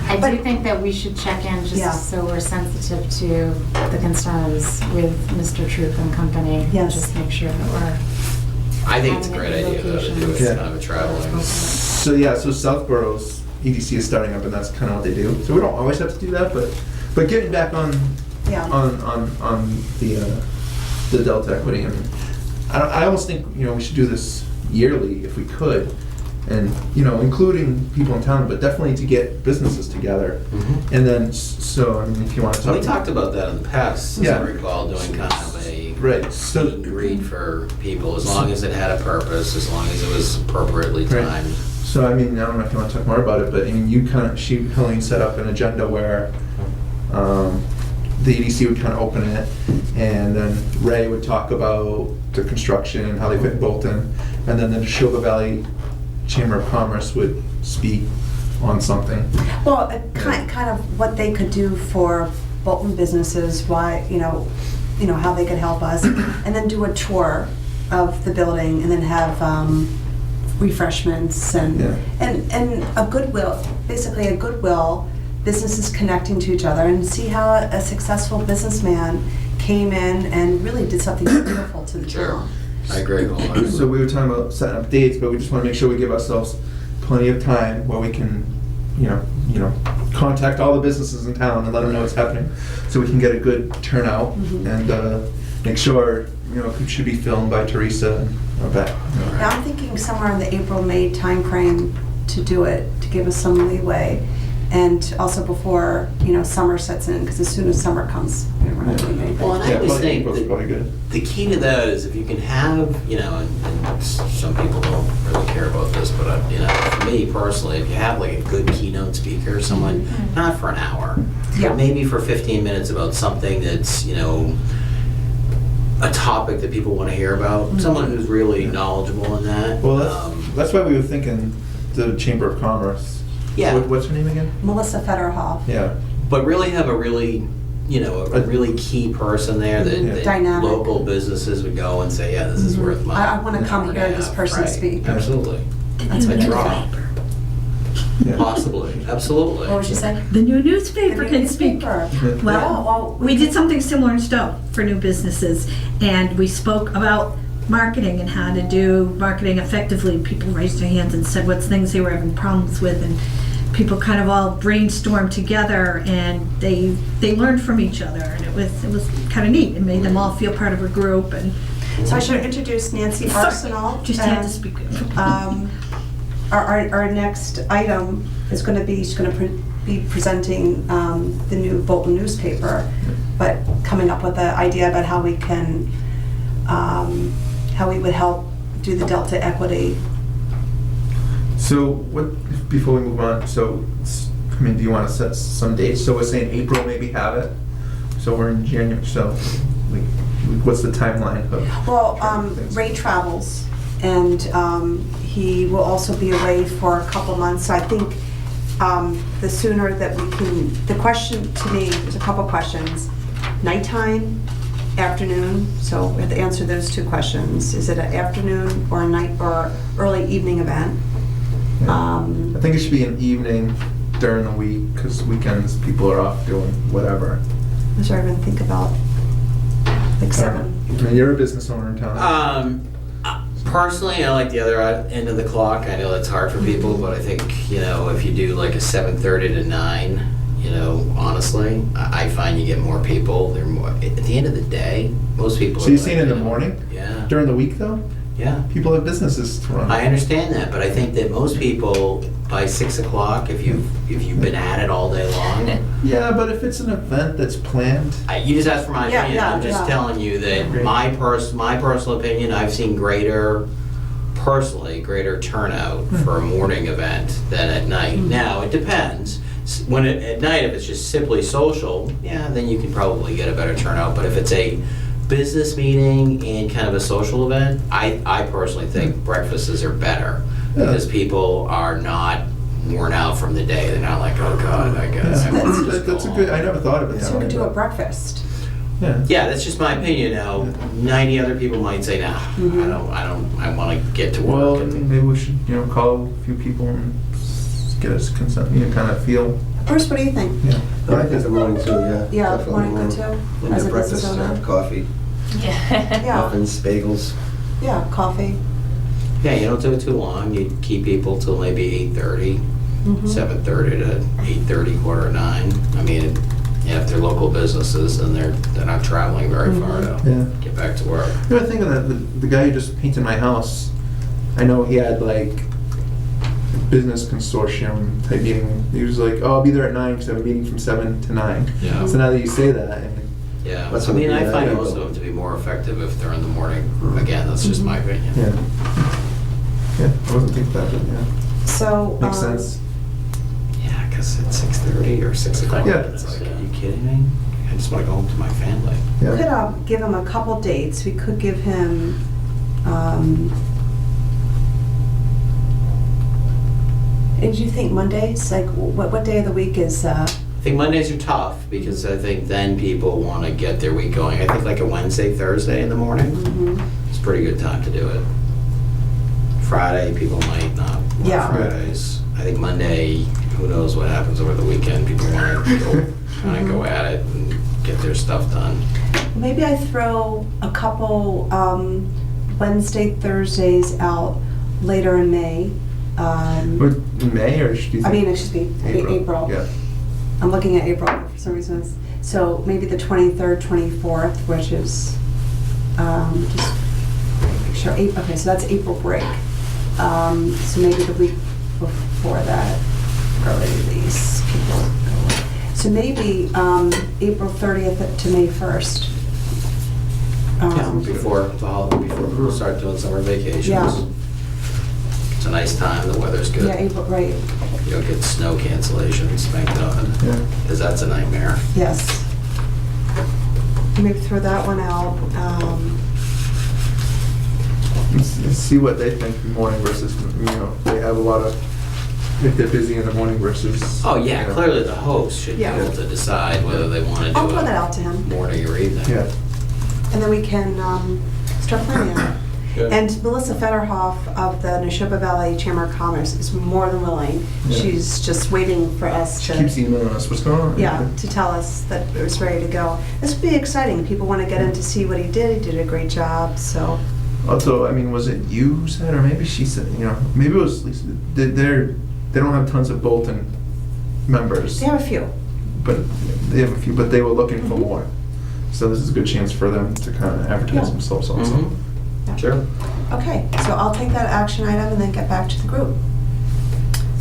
I do think that we should check in Yeah. just so we're sensitive to the concerns with Mr. Troop and company. Yes. Just make sure that we're. I think it's a having great it idea though to do it Yeah. kind of a traveling. So yeah, so Southborough's EDC is starting up, and that's kind of what they do. So we don't always have to do that, but getting back on Yeah. on the Delta Equity, I mean, I almost think we should do this yearly if we could, and including people in town, but definitely to get businesses together, Mhm. and then so I mean if you want to So talk. we talked about that in the past, as Yeah. I recall, doing kind of a Right. So meet and greet for people, as long as it had a purpose, as long as it was appropriately Right. timed. So I mean, I don't know if you want to talk more about it, but I mean, Helene set up an agenda where the EDC would kind of open it, and then Ray would talk about the construction and how they fit in Bolton, and then the Neshoba Valley Chamber of Commerce would speak on something. Well, kind of what they could do for Bolton businesses, why, how they could help us, and then do a tour of the building, and then have refreshments and a goodwill, basically a goodwill, businesses connecting to each other, and see how a successful businessman came in and really did something beautiful to the Sure. town. I agree wholeheartedly. So we were talking about setting up dates, but we just want to make sure we give ourselves plenty of time where we can, contact all the businesses in town and let them know what's happening, so we can get a good turnout and make sure it should be filmed by Teresa and Beck. Yeah, I'm thinking somewhere in the April-May timeframe to do it, to give us some leeway. And also before, summer sets in, because as soon as summer comes, we're not doing anything. Well, and I Yeah, always probably think April's that probably good. the key to that is if you can have, and some people don't really care about this, but for me personally, if you have like a good keynote speaker, someone, not for an hour, Yeah. but maybe for 15 minutes about something that's, a topic that people want to hear about, someone who's really knowledgeable in that. Well, that's why we were thinking the Chamber of Commerce. Yeah. What's her name again? Melissa Federhoff. Yeah. But really have a really, a really key person there that Dynamic. local businesses would go and say, yeah, this is worth my. I want to come hour hear and a this half. person Right. speak. Absolutely. That's A what draw. Yeah. Possibly, absolutely. What would you say? The new newspaper can speak. Yeah, Well, we did something similar in Stowe for new businesses, and we spoke about marketing and how to do marketing effectively. People raised their hands and said what things they were having problems with, and people kind of all brainstormed together, and they learned from each other, and it was kind of neat. It made them all feel part of a group, and So I should introduce Nancy Arsenal. just had to and, speak. Our next item is going to be, she's going to be presenting the new Bolton newspaper, but coming up with an idea about how we can, how we would help do the Delta Equity. So what, before we move on, so, I mean, do you want to set some dates? So we're saying April, maybe have it? So we're in January, so, like, what's the timeline of? Well, things? Ray travels, and he will also be away for a couple months. So I think the sooner that we can, the question to me, there's a couple questions. Nighttime, afternoon, so we have to answer those two questions. Is it an afternoon or a night or early evening event? I think it should be an evening during the week, because weekends, people are off doing whatever. I'm sorry, I didn't think about like 7. I mean, you're a business owner in town. Personally, I like the other end of the clock. I know that's hard for people, but I think, you know, if you do like a 7:30 to 9, you know, honestly, I find you get more people. They're more, at the end of the day, most people So are you're like, saying in the you know, morning? Yeah. During the week, though? Yeah. People have businesses to run. I understand that, but I think that most people by 6 o'clock, if you've been at it all day long, Yeah, but if it's an event that's planned, you just asked for my Yeah, opinion. yeah, I'm just yeah. telling you that Great. my personal opinion, I've seen greater turnout for a morning event than at night. Now, it depends. When at night, if it's just simply social, yeah, then you can probably get a better turnout. But if it's a business meeting and kind of a social event, I personally think breakfasts are better because people are not worn out from the day. They're not like, oh God, I guess. that's a good, I never thought of it So that we way. could do a but- breakfast. Yeah. Yeah, that's just my opinion. Now, 90 other people might say, nah, I want to get to work. Well, and, maybe we should, call a few people and get us consent, kind of feel, Bruce, what do you think? yeah. No, I think the morning too, yeah. Yeah, Definitely morning good too? And As the a business breakfast, owner? coffee, Yeah. Yeah, muffins, bagels. yeah, coffee. yeah, you don't do it too long. You keep people till maybe 8:30, Mhm. 7:30 to 8:30, 8:45. I mean, yeah, if they're local businesses, then they're not traveling very far to Yeah. get back to work. You know, I think of that, the guy who just painted my house, I know he had like a business consortium type meeting. He was like, oh, I'll be there at 9 because I have a meeting from 7 to 9. Yeah. So now that you say that, and Yeah, That's I mean, what- I find yeah, most of yeah. them to be more effective if they're in the morning. Again, that's just my opinion. yeah. Yeah, I wasn't thinking about it, yeah. So. Makes sense. Yeah, because it's 6:30 or 6 o'clock. Yeah. It's like, are you kidding me? I just want to go home to my family. We could Yeah. give him a couple dates. We could give him, did you think Mondays? Like, what day of the week is, I think Mondays are tough because I think then people want to get their week going. I think like a Wednesday, Thursday in the morning mhm. is a pretty good time to do it. Friday, people might not want Yeah. Fridays. I think Monday, who knows what happens over the weekend. People want to go, kind of go at it and get their stuff done. Maybe I throw a couple Wednesday, Thursdays out later in May. What, in May or should you think? I mean, excuse me, April. Yeah. I'm looking at April for some reason. So maybe the 23rd, 24th, which is just make sure. Okay, so that's April break. So maybe the week before that, early release people go. So maybe April 30th to May 1st. Before people start doing summer vacations. Yeah. It's a nice time. The weather's good. Yeah, April, right? You don't get snow cancellations, thank God, Yeah. because that's a nightmare. Yes. Maybe throw that one out. Let's see what they think morning versus, they have a lot of, if they're busy in the morning versus. Oh, yeah, clearly the host should be Yeah. able to decide whether they want to I'll do throw that it out to him, morning or evening. Yeah. and then we can start planning it. Good. And Melissa Federhoff of the Neshoba Valley Chamber of Commerce is more than willing. Yeah. She's just waiting for us She keeps to, emailing us, what's going on? yeah, to tell us that it was ready to go. This would be exciting. People want to get in to see what he did. He did a great job, so. Also, I mean, was it you said, or maybe she said, maybe it was Lisa, they don't have tons of Bolton members. They have a few. But they have a few, but they were looking for more. So this is a good chance for them to kind of advertise Yeah. themselves also. Mhm. Sure. Okay, so I'll take that action item and then get back to the group.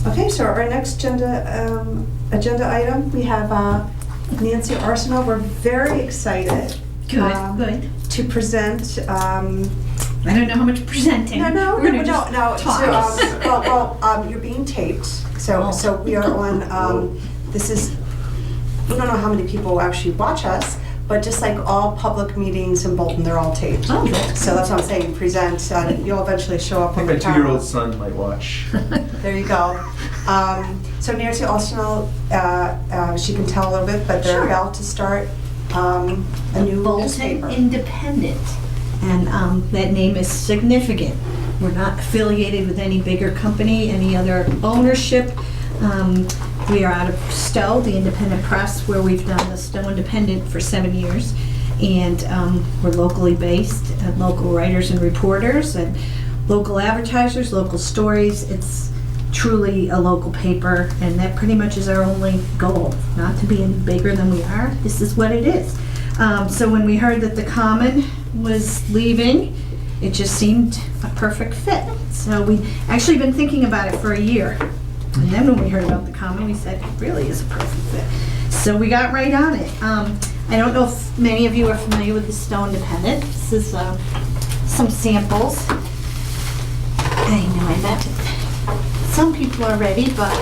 Okay, so our next agenda item, we have Nancy Arsenault. We're very excited. Good. To present, I don't know how much presenting. no, We're gonna just talk. You're being taped, so we are on, this is, we don't know how many people actually watch us, but just like all public meetings in Bolton, they're all taped. Oh, that's So that's what I'm saying, present, you'll eventually show up I on think the my camera. 2-year-old son might watch. There you go. So Nancy Arsenault, she can tell a little bit, but they're Sure. about to start a new Bolton newspaper. Independent, and that name is significant. We're not affiliated with any bigger company, any other ownership. We are out of Stowe, the independent press, where we've done the Stowe Independent for 7 years. And we're locally based, local writers and reporters, and local advertisers, local stories. It's truly a local paper, and that pretty much is our only goal, not to be any bigger than we are. This is what it is. So when we heard that the Common was leaving, it just seemed a perfect fit. So we actually been thinking about it for a year. And then when we heard about the Common, we said, it really is a perfect fit. So we got right on it. I don't know if many of you are familiar with the Stowe Independent. This is some samples. I know I meant it. Some people are ready, but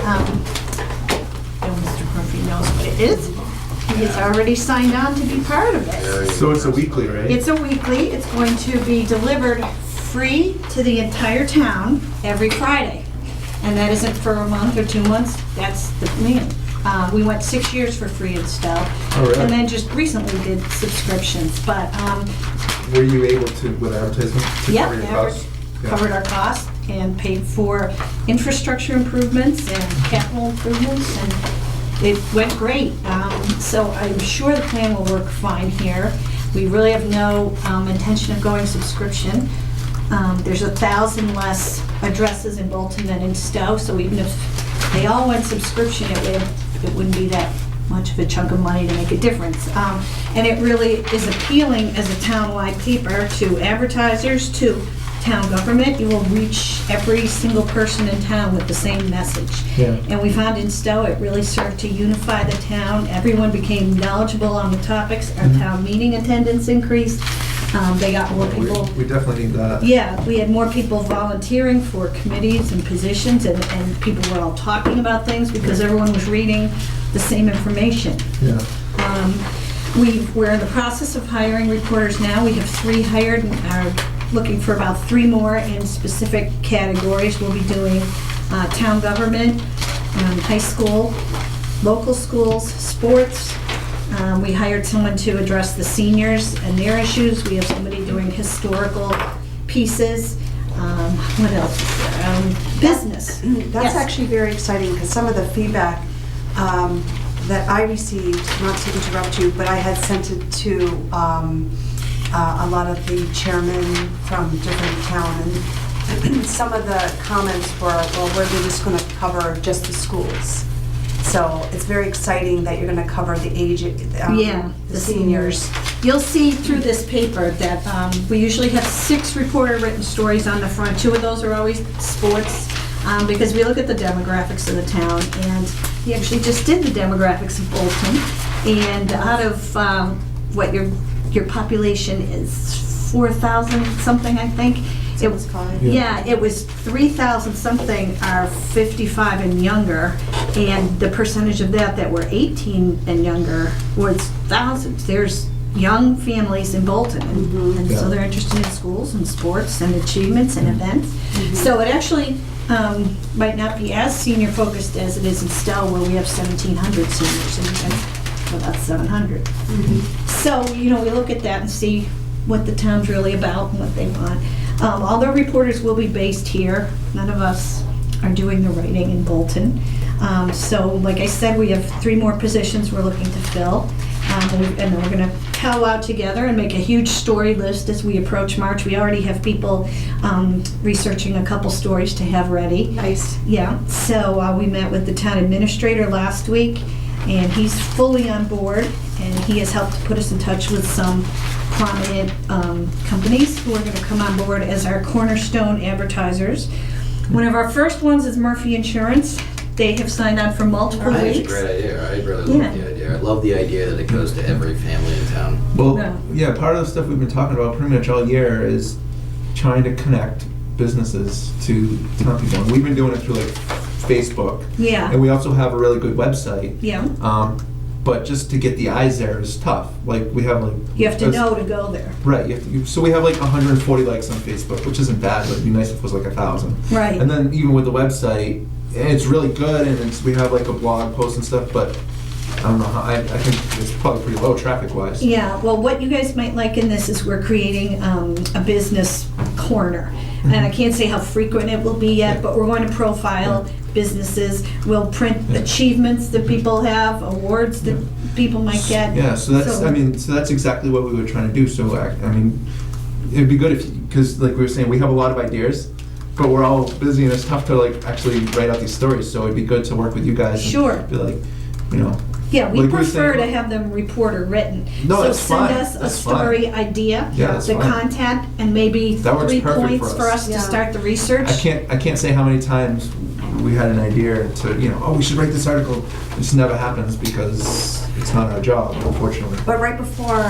Mr. Murphy knows what it is. He has already signed on to be part of it. So it's a weekly, right? It's a weekly. It's going to be delivered free to the entire town every Friday. And that isn't for a month or 2 months. That's the plan. We went 6 years for free in Stowe. Oh, really? And then just recently did subscriptions. But Were you able to, with advertisement, to yeah, cover your costs? Yeah. covered our costs and paid for infrastructure improvements and capital improvements, and it went great. So I'm sure the plan will work fine here. We really have no intention of going subscription. There's 1,000 less addresses in Bolton than in Stowe, so even if they all went subscription, it wouldn't be that much of a chunk of money to make a difference. And it really is appealing as a town-wide paper to advertisers, to town government. You will reach every single person in town with the same message. Yeah. And we found in Stowe, it really served to unify the town. Everyone became knowledgeable on the topics. Our town meeting attendance increased. They got more people. We definitely need that. Yeah, we had more people volunteering for committees and positions, and people were all talking about things because everyone was reading the same information. Yeah. We're in the process of hiring reporters now. We have 3 hired and are looking for about 3 more in specific categories. We'll be doing town government, high school, local schools, sports. We hired someone to address the seniors and their issues. We have somebody doing historical pieces. What else is there? Business. That's Yes. actually very exciting, because some of the feedback that I received, not to interrupt you, but I had sent it to a lot of the chairmen from different towns, and some of the comments were, well, we're just going to cover just the schools. So it's very exciting that you're going to cover the age, the seniors. You'll see through this paper that we usually have 6 reporter-written stories on the front. 2 of those are always sports, because we look at the demographics of the town, and we actually just did the demographics of Bolton. And out of what your population is, 4,000 something, I think. It was Yeah. it was 3,000 something are 55 and younger, and the percentage of that were 18 and younger was thousands. There's young families in Bolton, and so they're interested in schools and sports and achievements and events. So it actually might not be as senior focused as it is in Stowe, where we have 1,700 seniors, and we have about 700. So, we look at that and see what the town's really about and what they want. All the reporters will be based here. None of us are doing the writing in Bolton. So, like I said, we have 3 more positions we're looking to fill. And we're gonna powwow together and make a huge story list as we approach March. We already have people researching a couple stories to have ready. Nice. Yeah, so we met with the town administrator last week, and he's fully on board, and he has helped put us in touch with some prominent companies who are going to come on board as our cornerstone advertisers. One of our first ones is Murphy Insurance. They have signed on for multiple I think it's a weeks. great idea. I really Yeah. love the idea. I love the idea that it goes to every family in town. Well, Yeah. yeah, part of the stuff we've been talking about pretty much all year is trying to connect businesses to town people. And we've been doing it through like Facebook. Yeah, And we also have a really good website. yeah. But just to get the eyes there is tough. Like we have like. You have to know to go there. Right. So we have like 140 likes on Facebook, which isn't bad, but it'd be nice if it was like 1,000. Right. And then even with the website, it's really good, and we have like a blog post and stuff, but I don't know how, I think it's probably pretty low traffic-wise. Yeah, well, what you guys might like in this is we're creating a business corner. And I can't say how frequent it will be yet, Yeah. but we're going to profile businesses. We'll print Yeah. achievements that people have, awards that people might get. Yeah, so that's exactly what we were trying to do. So I mean, it'd be good if, because like we were saying, we have a lot of ideas, but we're all busy and it's tough to like actually write out these stories. So it'd be good to work with you guys. Sure. And be like, you know. Yeah, we Like we were prefer to saying- have them reporter written. No, that's So fine. send us a That's fine. story idea, Yeah, that's the fine. content, and maybe That works 3 perfect points for for us. us to Yeah. start the research. I can't say how many times we had an idea to, you know, oh, we should write this article. It just never happens because it's not our job, unfortunately. But right before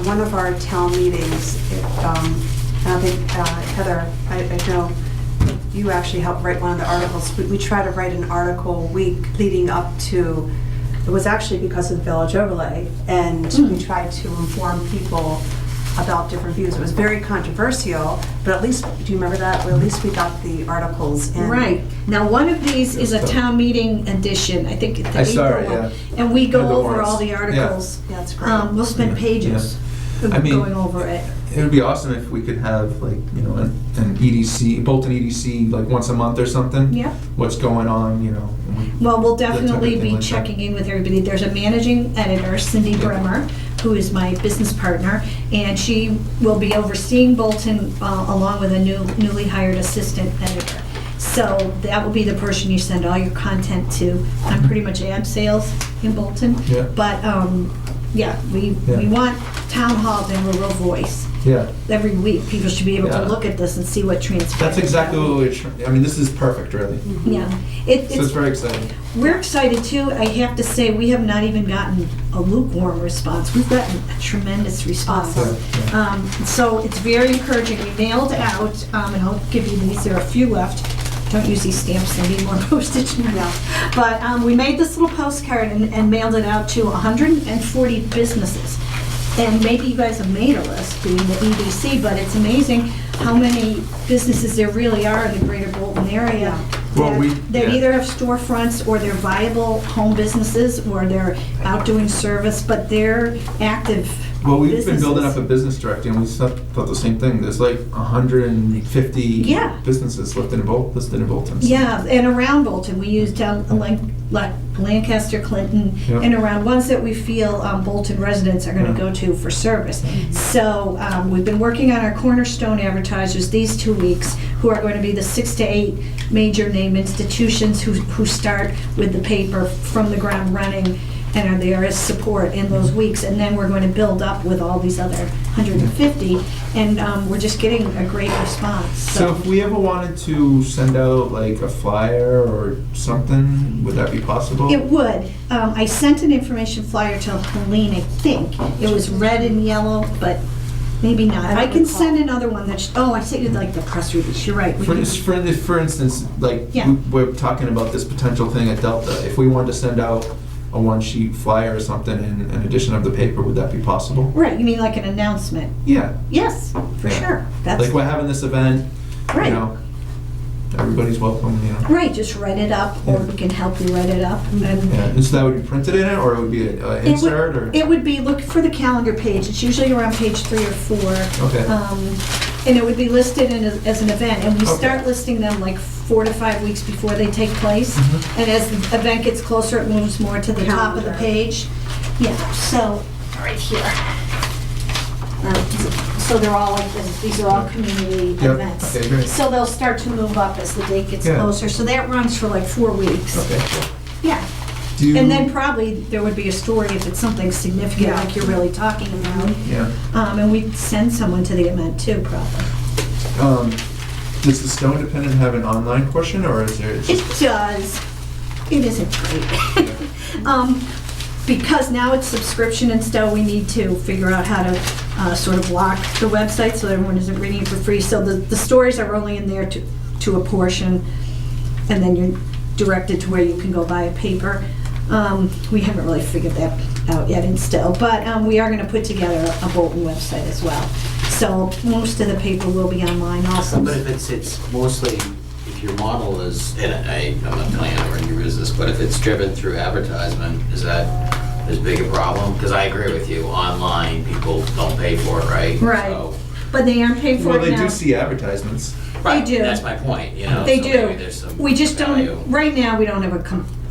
one of our town meetings, and I think Heather, I know you actually helped write one of the articles. We try to write an article week leading up to, it was actually because of the village overlay, and we tried to inform people about different views. It was very controversial, but at least, do you remember that? Well, at least we got the articles in. Right. Now, one of these is a Good stuff. town meeting edition, I think it's the I saw it, April one. yeah. And we And go the over warrants. all the articles. Yeah, that's great. We'll spend Yeah, pages I mean- going over it. It would be awesome if we could have like, you know, an EDC, Bolton EDC, like once a month or something. Yeah. What's going on, you know. and we- Well, we'll that type of definitely thing be like that. checking in with everybody. There's a managing editor, Cindy Bremer, who is my business partner, and she will be overseeing Bolton along with a newly hired assistant editor. So that will be the person you send all your content to. I'm pretty much ad sales in Bolton. Yeah. But, yeah, we Yeah. want town hall to have a real voice. Yeah, Every week, people should be able to Yeah. look at this and see what transpires. that's exactly what we're I mean, this is perfect, really. Yeah. So it's It's very exciting. We're excited too. I have to say, we have not even gotten a lukewarm response. We've gotten a tremendous response. Awesome. Yeah. So it's very encouraging. We mailed out, and I'll give you these, there are a few left. Don't use these stamps, they need more postage. Yeah. But we made this little postcard and mailed it out to 140 businesses. And maybe you guys have made a list, being the EDC, but it's amazing how many businesses there really are in the greater Bolton area. Well, They yeah. either have storefronts, or they're viable home businesses, or they're out doing service, but they're active Well, we've been building up businesses. a business directory, and we thought the same thing. There's like 150 Yeah. businesses listed in Bolton. So- Yeah, and around Bolton, we use down like Lancaster, Clinton, Yep. and around ones that we feel Bolton residents are gonna Yeah. go to for service. So, we've been working on our cornerstone advertisers these 2 weeks, who are going to be the 6 to 8 major name institutions who start with the paper from the ground running and are there as support in those weeks. And then we're going to build up with all these other 150, and we're just getting a great response. So if we ever wanted to send out like a flyer or something, would that be possible? It would. I sent an information flyer to Helene, I think. It was red and yellow, but maybe not. I don't I can recall. send another one that's, I sent you like the press release, you're right. We For, can- for instance, like Yeah. we're talking about this potential thing at Delta. If we wanted to send out a one-sheet flyer or something in an edition of the paper, would that be possible? Right, you mean like an announcement? Yeah. Yes, for Yeah. sure. That's, Like we're having this event, Right. you know, everybody's welcome, you know. right, just write it up, or Yeah. we can help you write it up. And Yeah, and so that would be printed in it, or it would be an It would- insert, or? It would be, look for the calendar page, it's usually around page 3 or 4. Okay. And it would be listed as an event, and we Okay. start listing them like 4 to 5 weeks before they take place. Mhm. And as the event gets closer, it moves more to the top of the Calendar. page. Yeah, so, right here. So they're all like this, these are all community Yep. events. Okay, great. So they'll start to move up as the date gets Yeah. closer, so that runs for like 4 weeks. Okay. Yeah, Do you? and then probably there would be a story if it's something significant Yeah. like you're really talking about. Yeah. And we'd send someone to the event too, probably. Does the Stowe Independent have an online portion, or is there? It does. It isn't great. Because now it's subscription and Stowe, we need to figure out how to sort of block the website so everyone isn't reading it for free. So the stories are only in there to a portion, and then you're directed to where you can go buy a paper. We haven't really figured that out yet in Stowe, but we are gonna put together a Bolton website as well. So most of the paper will be online also. But if it's mostly, if your model is, and I'm not telling you how to use this, but if it's driven through advertisement, is that as big a problem? Because I agree with you, online, people don't pay for it, right? Right. So- But they aren't paid for Well, it they now. do see advertisements. Right, do. that's my point, you know? They so do. maybe there's some We just value. don't, right now, we don't have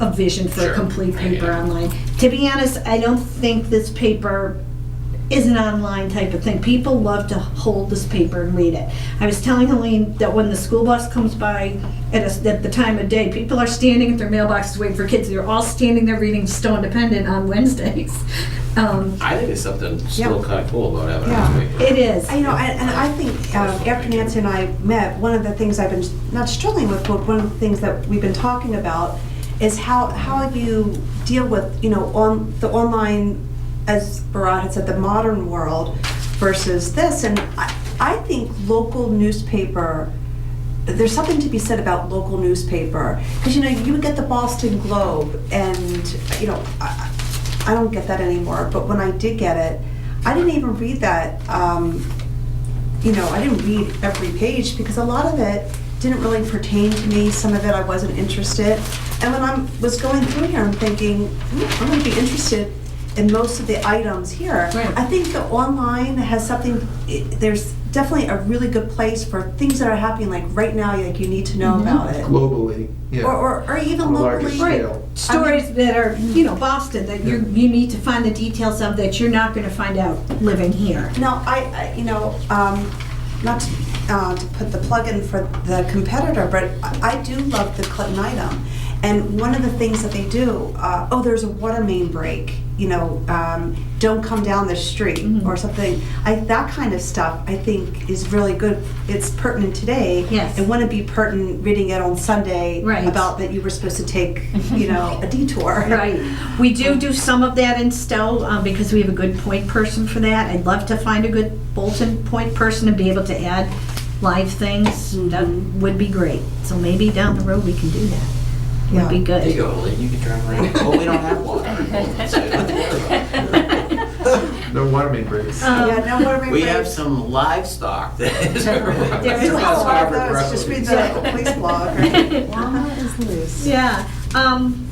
a vision for a Sure. complete paper Yeah. online. To be honest, I don't think this paper is an online type of thing. People love to hold this paper and read it. I was telling Helene that when the school bus comes by at the time of day, people are standing at their mailboxes waiting for kids. They're all standing there reading Stowe Independent on Wednesdays. I think it's something still Yeah. kind of cool about having Yeah. a newspaper. It is. You know, and I think after Nancy and I met, one of the things I've been not struggling with, but one of the things that we've been talking about is how you deal with, you know, on the online, as Bharat had said, the modern world versus this. And I think local newspaper, there's something to be said about local newspaper. Because, you know, you would get the Boston Globe and, you know, I don't get that anymore, but when I did get it, I didn't even read that. You know, I didn't read every page because a lot of it didn't really pertain to me. Some of it I wasn't interested. And when I was going through here, I'm thinking, I'm going to be interested in most of the items here. Right. I think the online has something, there's definitely a really good place for things that are happening, like right now, like you need to know about it. Globally, yeah. Or even On a larger locally. scale. Stories that are, you know, Boston, that you need to find the details of that you're not gonna find out living here. No, I you know, not to put the plug in for the competitor, but I do love the Clinton item. And one of the things that they do, there's a water main break, you know, don't come down the street or something. That kind of stuff, I think, is really good. It's pertinent today. Yes. It wouldn't be pertinent reading it on Sunday Right. about that you were supposed to take, you know, a detour. Right. We do some of that in Stowe, because we have a good point person for that. I'd love to find a good Bolton point person and be able to add live things. That would be great. So maybe down the road we can do that. Would be There you good. go, Lee, you can drive around. Oh, we don't have water. So you don't have to worry about it. No water main breaks. Yeah, no water main We breaks. have some livestock that is. There is There's a a lot of Harvard those, just Road. read the police blog. Right? Llama is loose. Yeah,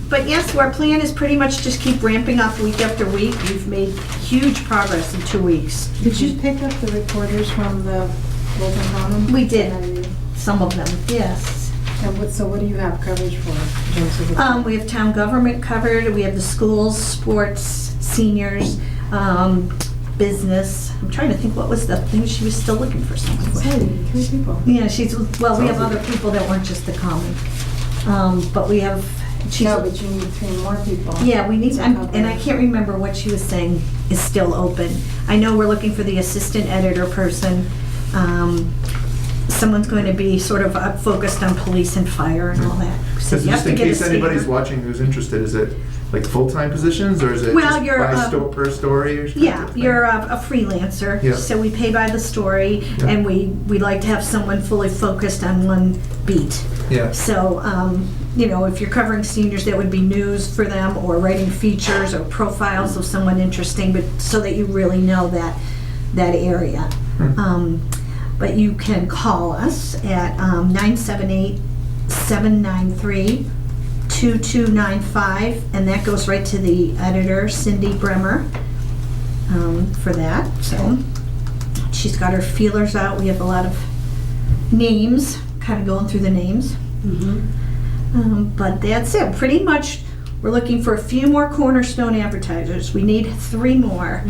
but yes, our plan is pretty much just keep ramping up week after week. We've made huge progress in 2 weeks. Did you pick up the reporters from the Bolton Common? We did. Some of them, yes. And so what do you have coverage for? in terms of the- We have town government covered, we have the schools, sports, seniors, business. I'm trying to think, what was the thing she was still looking for someone for? Hey, 3 people. Yeah, we have other people that weren't just the common. But we have, No, but you need 3 more people. yeah, we need, to and cover. I can't remember what she was saying is still open. I know we're looking for the assistant editor person. Someone's going to be sort of focused on police and fire and all that. So So you have just to in get a case anybody's stamp. watching who's interested, is it like full-time positions, or is it Well, just you're, per story or something? Yeah, you're a freelancer, Yeah. so we pay by the story, Yeah. and we like to have someone fully focused on one beat. Yeah. So, you know, if you're covering seniors, that would be news for them, or writing features or profiles of someone interesting, but so that you really know that area. But you can call us at 978-793-2295, and that goes right to the editor, Cindy Bremer, for that. So she's got her feelers out. We have a lot of names, kind of going through the names. But that's it. Pretty much we're looking for a few more cornerstone advertisers. We need 3 more,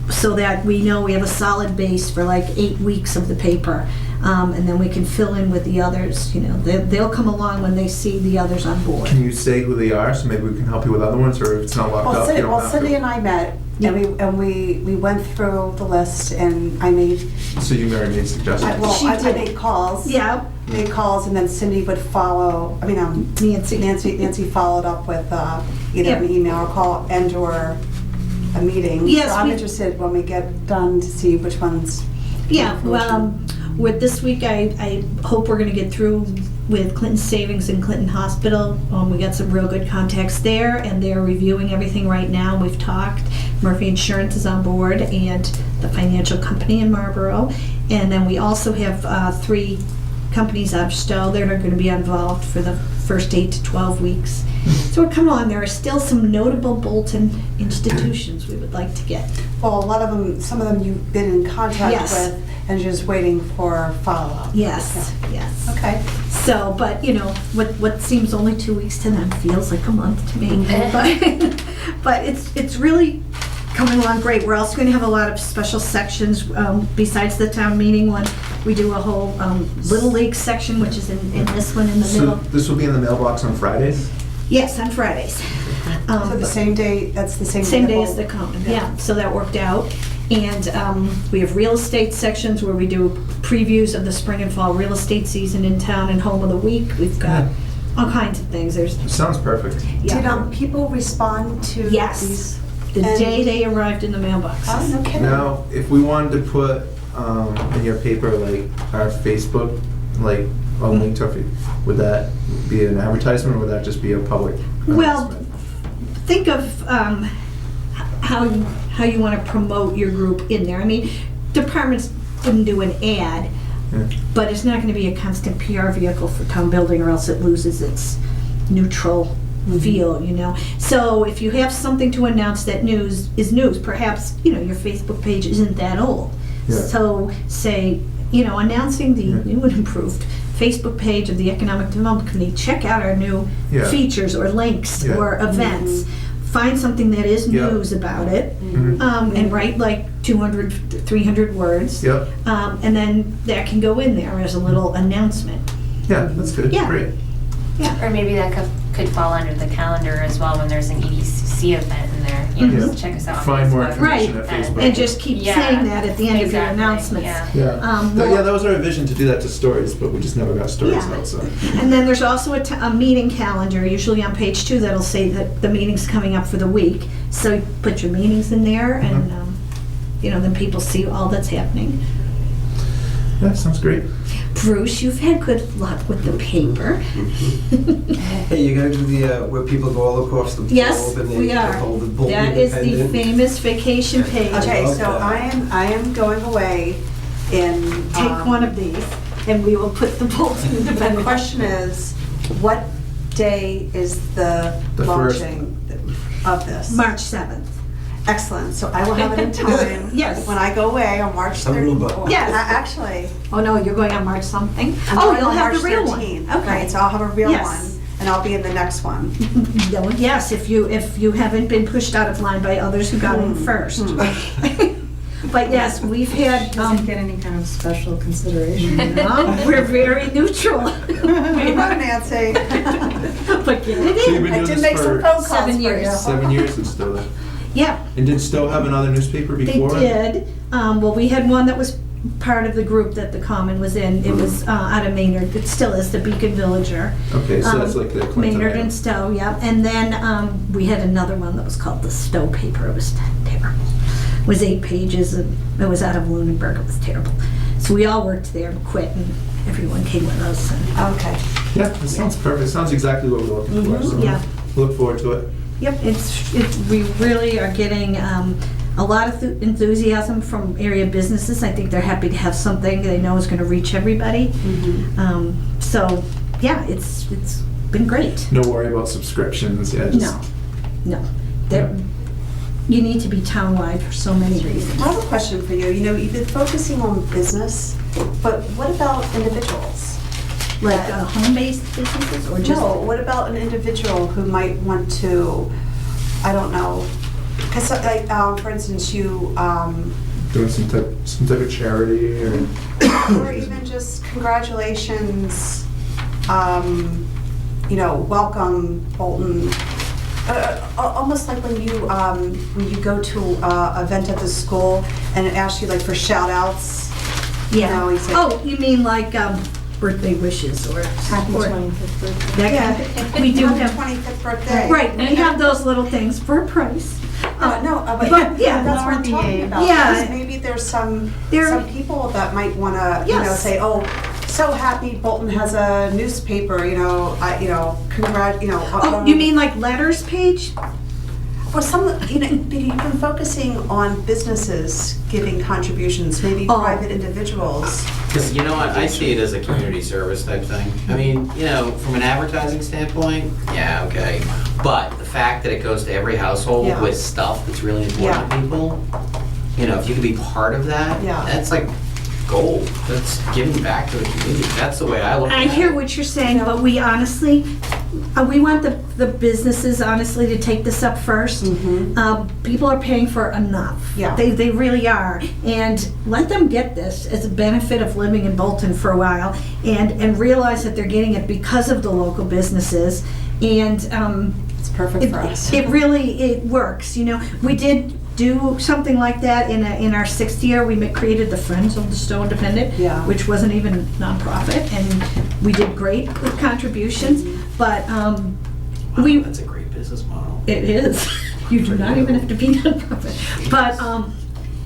so that we know we have a solid base for like 8 weeks of the paper. And then we can fill in with the others, you know, they'll come along when they see the others on board. Can you say who they are, so maybe we can help you with other ones, or if it's not locked up, you don't have Cindy to? and I met, Yeah. and we went through the list, and I made, So you already made suggestions? I did. made calls. Yeah, Made calls, and then Cindy would follow, Nancy followed up with either an email or call and/or a meeting. Yes, So I'm we- interested when we get done to see which ones. yeah, well, with this week, I hope we're gonna get through with Clinton Savings and Clinton Hospital. We got some real good contacts there, and they're reviewing everything right now. We've talked. Murphy Insurance is on board, and the financial company in Marlboro. And then we also have 3 companies out of Stowe that are gonna be involved for the first 8 to 12 weeks. So we're coming on. There are still some notable Bolton institutions we would like to get. Well, a lot of them, some of them you've been in contact Yes. with, and you're just waiting for follow-up. Yes, yes. Okay. So, but you know, what seems only 2 weeks to them feels like a month to me. But it's really coming along great. We're also going to have a lot of special sections besides the town meeting one. We do a whole Little League section, which is in this one in the So middle. this will be in the mailbox on Fridays? Yes, on Fridays. So the same day, that's the same day. Same the day vote? as the common, yeah, so that worked out. And we have real estate sections where we do previews of the spring and fall real estate season in town and home of the week. We've got all kinds of things. There's, It sounds perfect. Did yeah, people respond to Yes. these? the and- day they arrived in the mailboxes. Oh, no kidding. Now, if we wanted to put in your paper, like our Facebook, like a link to our would that be an advertisement, or would that just be a public Well, announcement? think of how you want to promote your group in there. I mean, departments wouldn't do an ad, Yeah. but it's not going to be a constant PR vehicle for town building, or else it loses its neutral feel, you know. So if you have something to announce that news is news, perhaps, you know, your Facebook page isn't that old. Yeah. So say, you know, announcing the Yeah. new and improved Facebook page of the Economic Development Committee, check out our new Yeah. features or links Yeah. or events. Find something that is Yeah. news about it, Mhm. and write like 200, 300 words. Yep. And then that can go in there as a little announcement. Yeah, that's good. Yeah. Great. Or maybe that could fall under the calendar as well when there's an EDC event in there. You know, Yeah. just check us out on Find more Facebook. information Right. at Facebook. And just keep Yeah. saying that at the end of your Exactly, announcements. yeah. Yeah. Yeah, that was our vision, to do that to stories, but we just never got stories Yeah. out, so. And then there's also a meeting calendar, usually on page 2, that'll say that the meeting's coming up for the week. So you put your meetings in there, and you know, then people see all that's happening. Yeah, sounds great. Bruce, you've had good luck with the paper. Hey, you're gonna do the, where people go all across the Yes, globe and we they are. hold the Bolton That is the Independent? famous vacation page. Okay, so Okay. I am going away in. Take one of these, and we will put the Bolton The Independent. question is, what day is the The first. launching of this? March 7th. Excellent, so I will have it in time. Yes. When I go away on March Aruba. 30th. Yes. Actually. Oh, no, you're going on March something? I'm Oh, going you'll on have the March real one. 13th. Okay. Right, so I'll have a real Yes. one, and I'll be in the next one. No, yes, if you haven't been pushed out of line by others who got in first. But yes, we've had, Doesn't get any kind of special consideration. you know? no, we're very neutral. Come on, Nancy. But get it So you've in. been I doing did this make some for phone calls 7 for years. you. 7 years in Stowe then. Yeah, And did Stowe have another newspaper they before? did. Well, we had one that was part of the group that the Common was in. It was out of Maynard. It still is, the Beacon Villager. Okay, so that's like the Clinton. Maynard item. and Stowe, yeah. And then we had another one that was called the Stowe Paper. It was terrible. It was 8 pages, and it was out of Lunenburg. It was terrible. So we all worked there and quit, and everyone came with us. And, Okay. Yeah, that sounds perfect. It sounds exactly what we're looking for, so yeah. look forward to it. Yep, we really are getting a lot of enthusiasm from area businesses. I think they're happy to have something they know is going to reach everybody. So, yeah, it's been great. No worry about subscriptions, yeah, just. No. There- You need to be townwide for so many reasons. I have a question for you. You know, you've been focusing on business, but what about individuals? Like home-based businesses or just? No, what about an individual who might want to, I don't know, because like, for instance, you, Doing some type of charity or. or even just congratulations, welcome Bolton. Almost like when you go to an event at the school and it asks you like for shout outs. Yeah. You say, Oh, you mean like birthday wishes or? Happy or 25th birthday. that yeah, kind of- We do happy have, 25th birthday. right, we have those little things for a price. But But, yeah, that's what I'm lower the talking age. about. Yeah. Because maybe there's some There- people that might want to, Yes. say, oh, so happy Bolton has a newspaper, Oh, you mean like letters page? Or some, you've been focusing on businesses giving contributions, maybe Oh. private individuals. Because you know what, I see it as a community service type thing. I mean, from an advertising standpoint, yeah, okay. But the fact that it goes to every household Yeah. with stuff that's really important to people, if you could be part of that, Yeah. that's like gold. That's giving back to the community. That's the way I look at I it. hear what you're saying, but we honestly, we want the businesses honestly to take this up first. People are paying for enough. Yeah. They really are. And let them get this as a benefit of living in Bolton for a while and realize that they're getting it because of the local businesses. And It's perfect for us. it really works. We did do something like that in our 6th year. We created the Friends of the Stowe Independent, Yeah. which wasn't even nonprofit, and we did great with contributions. But Wow, we that's a great business model. it is. You do not even have to be nonprofit. But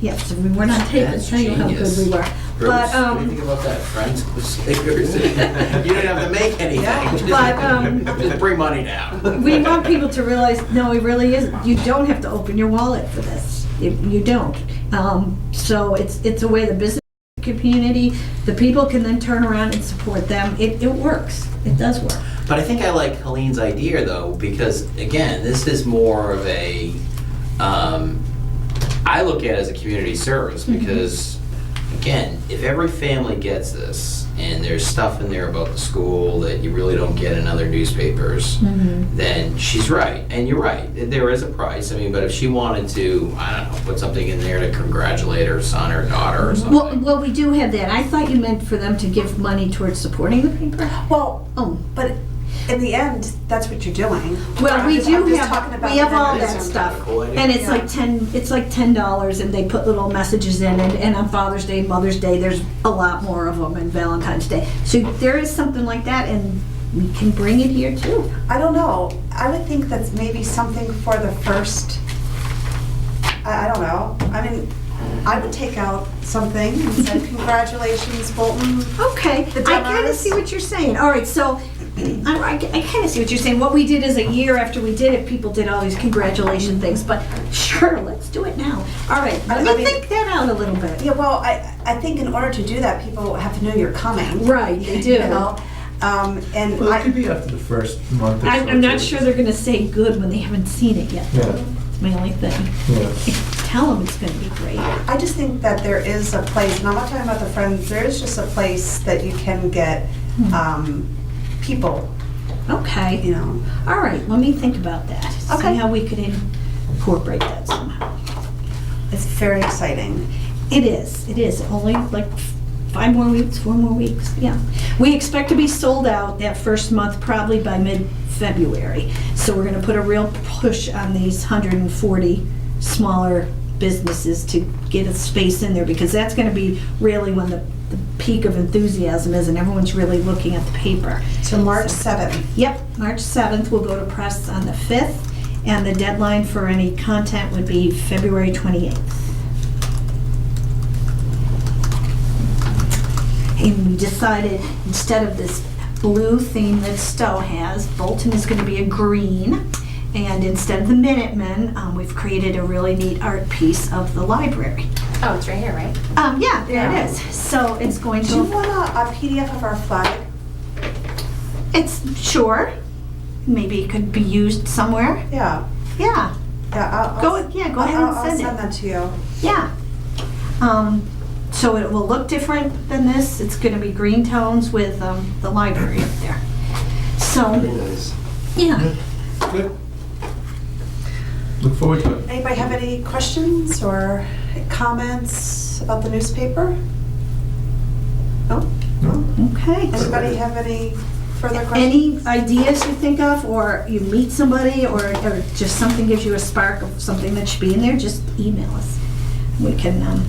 yes, we were not tape. That's Tell you how genius. good we were. Bruce, But what do you think about that? Friends with stickers. You didn't have to make anything. Yeah. Just bring money down. we want people to realize, no, it really isn't. You don't have to open your wallet for this. You don't. So it's a way the business community, the people can then turn around and support them. It works. It does work. But I think I like Colleen's idea though, because again, this is more of a, I look at it as a community service because, again, if every family gets this and there's stuff in there about the school that you really don't get in other newspapers, then she's right. And you're right, there is a price. I mean, but if she wanted to, I don't know, put something in there to congratulate her son or daughter or something. Well, we do have that. I thought you meant for them to give money towards supporting the paper. Well, Oh. but in the end, that's what you're doing. Well, we I'm do just talking have, about we have all mechanism. that stuff. Cool idea. And it's Yeah. like $10 and they put little messages in and on Father's Day, Mother's Day, there's a lot more of them, and Valentine's Day. So there is something like that and we can bring it here too. I don't know. I would think that's maybe something for the first, I don't know. I mean, I would take out something and say, congratulations, Bolton. Okay, The I kind of demos. see what you're saying. All right, so I kind of see what you're saying. What we did is a year after we did it, people did all these congratulation things, but sure, let's do it now. All right, let I me mean- think that out a little bit. Yeah, well, I think in order to do that, people have to know you're coming. Right, they do. You know? And Well, it could I, be after the first month or so. I'm not too. sure they're gonna say good when they haven't seen it yet. Yeah. That's my only thing. Yeah. Tell them it's gonna be great. I just think that there is a place, and I'm not talking about the Friends, there is just a place that you can get people, Okay, you know. all right, let me think about that. Okay. See how we could incorporate that somehow. It's very exciting. It is, only like 5 more weeks, 4 more weeks, yeah. We expect to be sold out that first month, probably by mid-February. So we're gonna put a real push on these 140 smaller businesses to get a space in there, because that's gonna be really when the peak of enthusiasm is, and everyone's really looking at the paper. So March 7th. Yep, March 7th, we'll go to press on the 5th, and the deadline for any content would be February 28th. And we decided, instead of this blue theme that Stowe has, Bolton is gonna be a green. And instead of the Minutemen, we've created a really neat art piece of the library. Oh, it's right here, right? Yeah, there it is. So it's going Do you to, want a PDF of our flag? it's, sure, maybe it could be used somewhere. Yeah. Yeah, Yeah, go ahead and I'll send it. send that to you. Yeah. So it will look different than this. It's gonna be green tones with the library up there. Very So, nice. yeah. Good. Look forward to it. Anybody have any questions or comments about the newspaper? No? No? Okay. Anybody have any further questions? Any ideas you think of, or you meet somebody, or just something gives you a spark of something that should be in there, just email us. We can,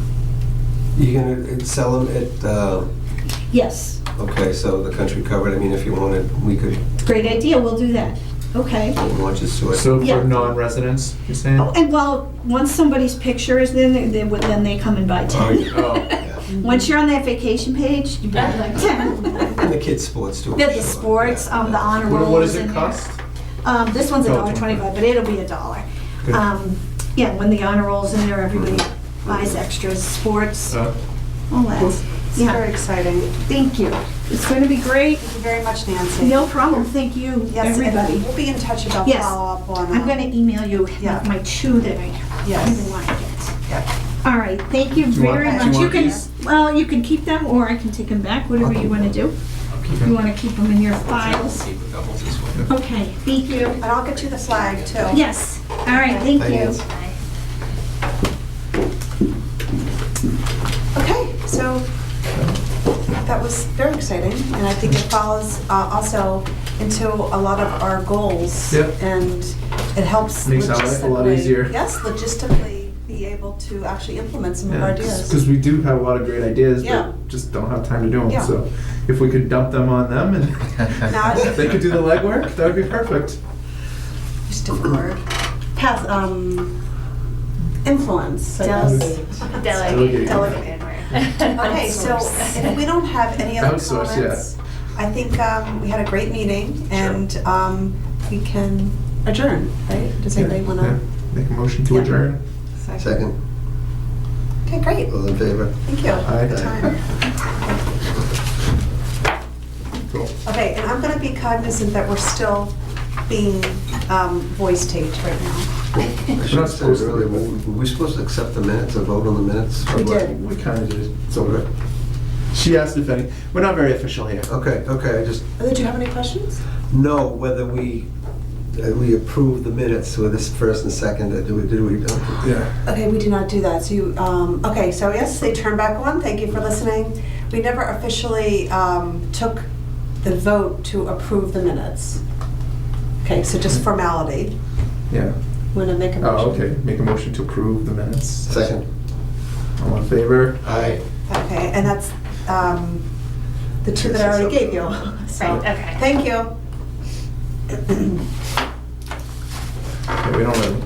You gonna sell them at, yes, okay, so the country covered, I mean, if you wanted, we could great idea, we'll do that. Okay. launch this to it. So Yeah. for non-residents, you're saying? Oh, and well, once somebody's picture is in there, then they come and buy 10. Oh, Yeah. Once you're on that vacation page, you buy like 10. And the kids' sports too. I'm Yeah, the sure. sports, Yeah. the honor what rolls does in it there. cost? This one's Oh, $1.25, but it'll be $1. Good. Yeah, when the honor rolls in there, everybody buys extras, sports, all that. It's Yeah. very exciting. Thank you. It's going to be great. Thank you very much, Nancy. No problem. Thank you, Yes, and everybody. we'll be in touch about Yes. follow-up on. I'm going to email you Yeah. my two that I Yes. really want to get. Yeah. All right, thank you Do you want- very do you much. want can, these? well, you can keep them, or I can take them back, whatever you want to do. You want to keep them in your files? Keep a couple this way. Okay, thank you. And I'll get you the flag too. Yes, all right, thank Thank you. you. Okay, so that was very exciting, and I think it follows also into a lot of our goals. Yep. And it helps Makes our life a lot logistically- easier. Yes, logistically be able to actually implement some of our ideas. Because we do have a lot of great ideas, Yeah. but just don't have time to do them. Yeah. So if we could dump them on them and Now, they could do the legwork, that would be perfect. just a word. Pass, influence. I guess. Delegate. Delegate. Okay, so if we don't have any other Outsource, comments, I think we had a great meeting and we can adjourn, right? Does anybody want Yeah. to? Make a motion to Yeah. adjourn. Second, Okay, great. all in favor? Thank you. Aye. Good time. Cool. Okay, and I'm going to be cognizant that we're still being voice taped right now. I not should have said supposed to. earlier, were we supposed to accept the minutes or vote on the minutes? or We what? did. We kind of did. It's over. She asked if any. We're not very official here. Okay, I just Did you have any questions? know whether we approve the minutes with this first and second, did we? Yeah. Okay, we do not do that. So you, okay, so yes, they turn back on. Thank you for listening. We never officially took the vote to approve the minutes. Okay, so just formality. Yeah. Want to make a motion? Oh, okay. Make a motion to approve the minutes. Second. All in favor? Aye. Okay, and that's the two that I already gave you. So, Right, okay. thank you. Okay, we don't really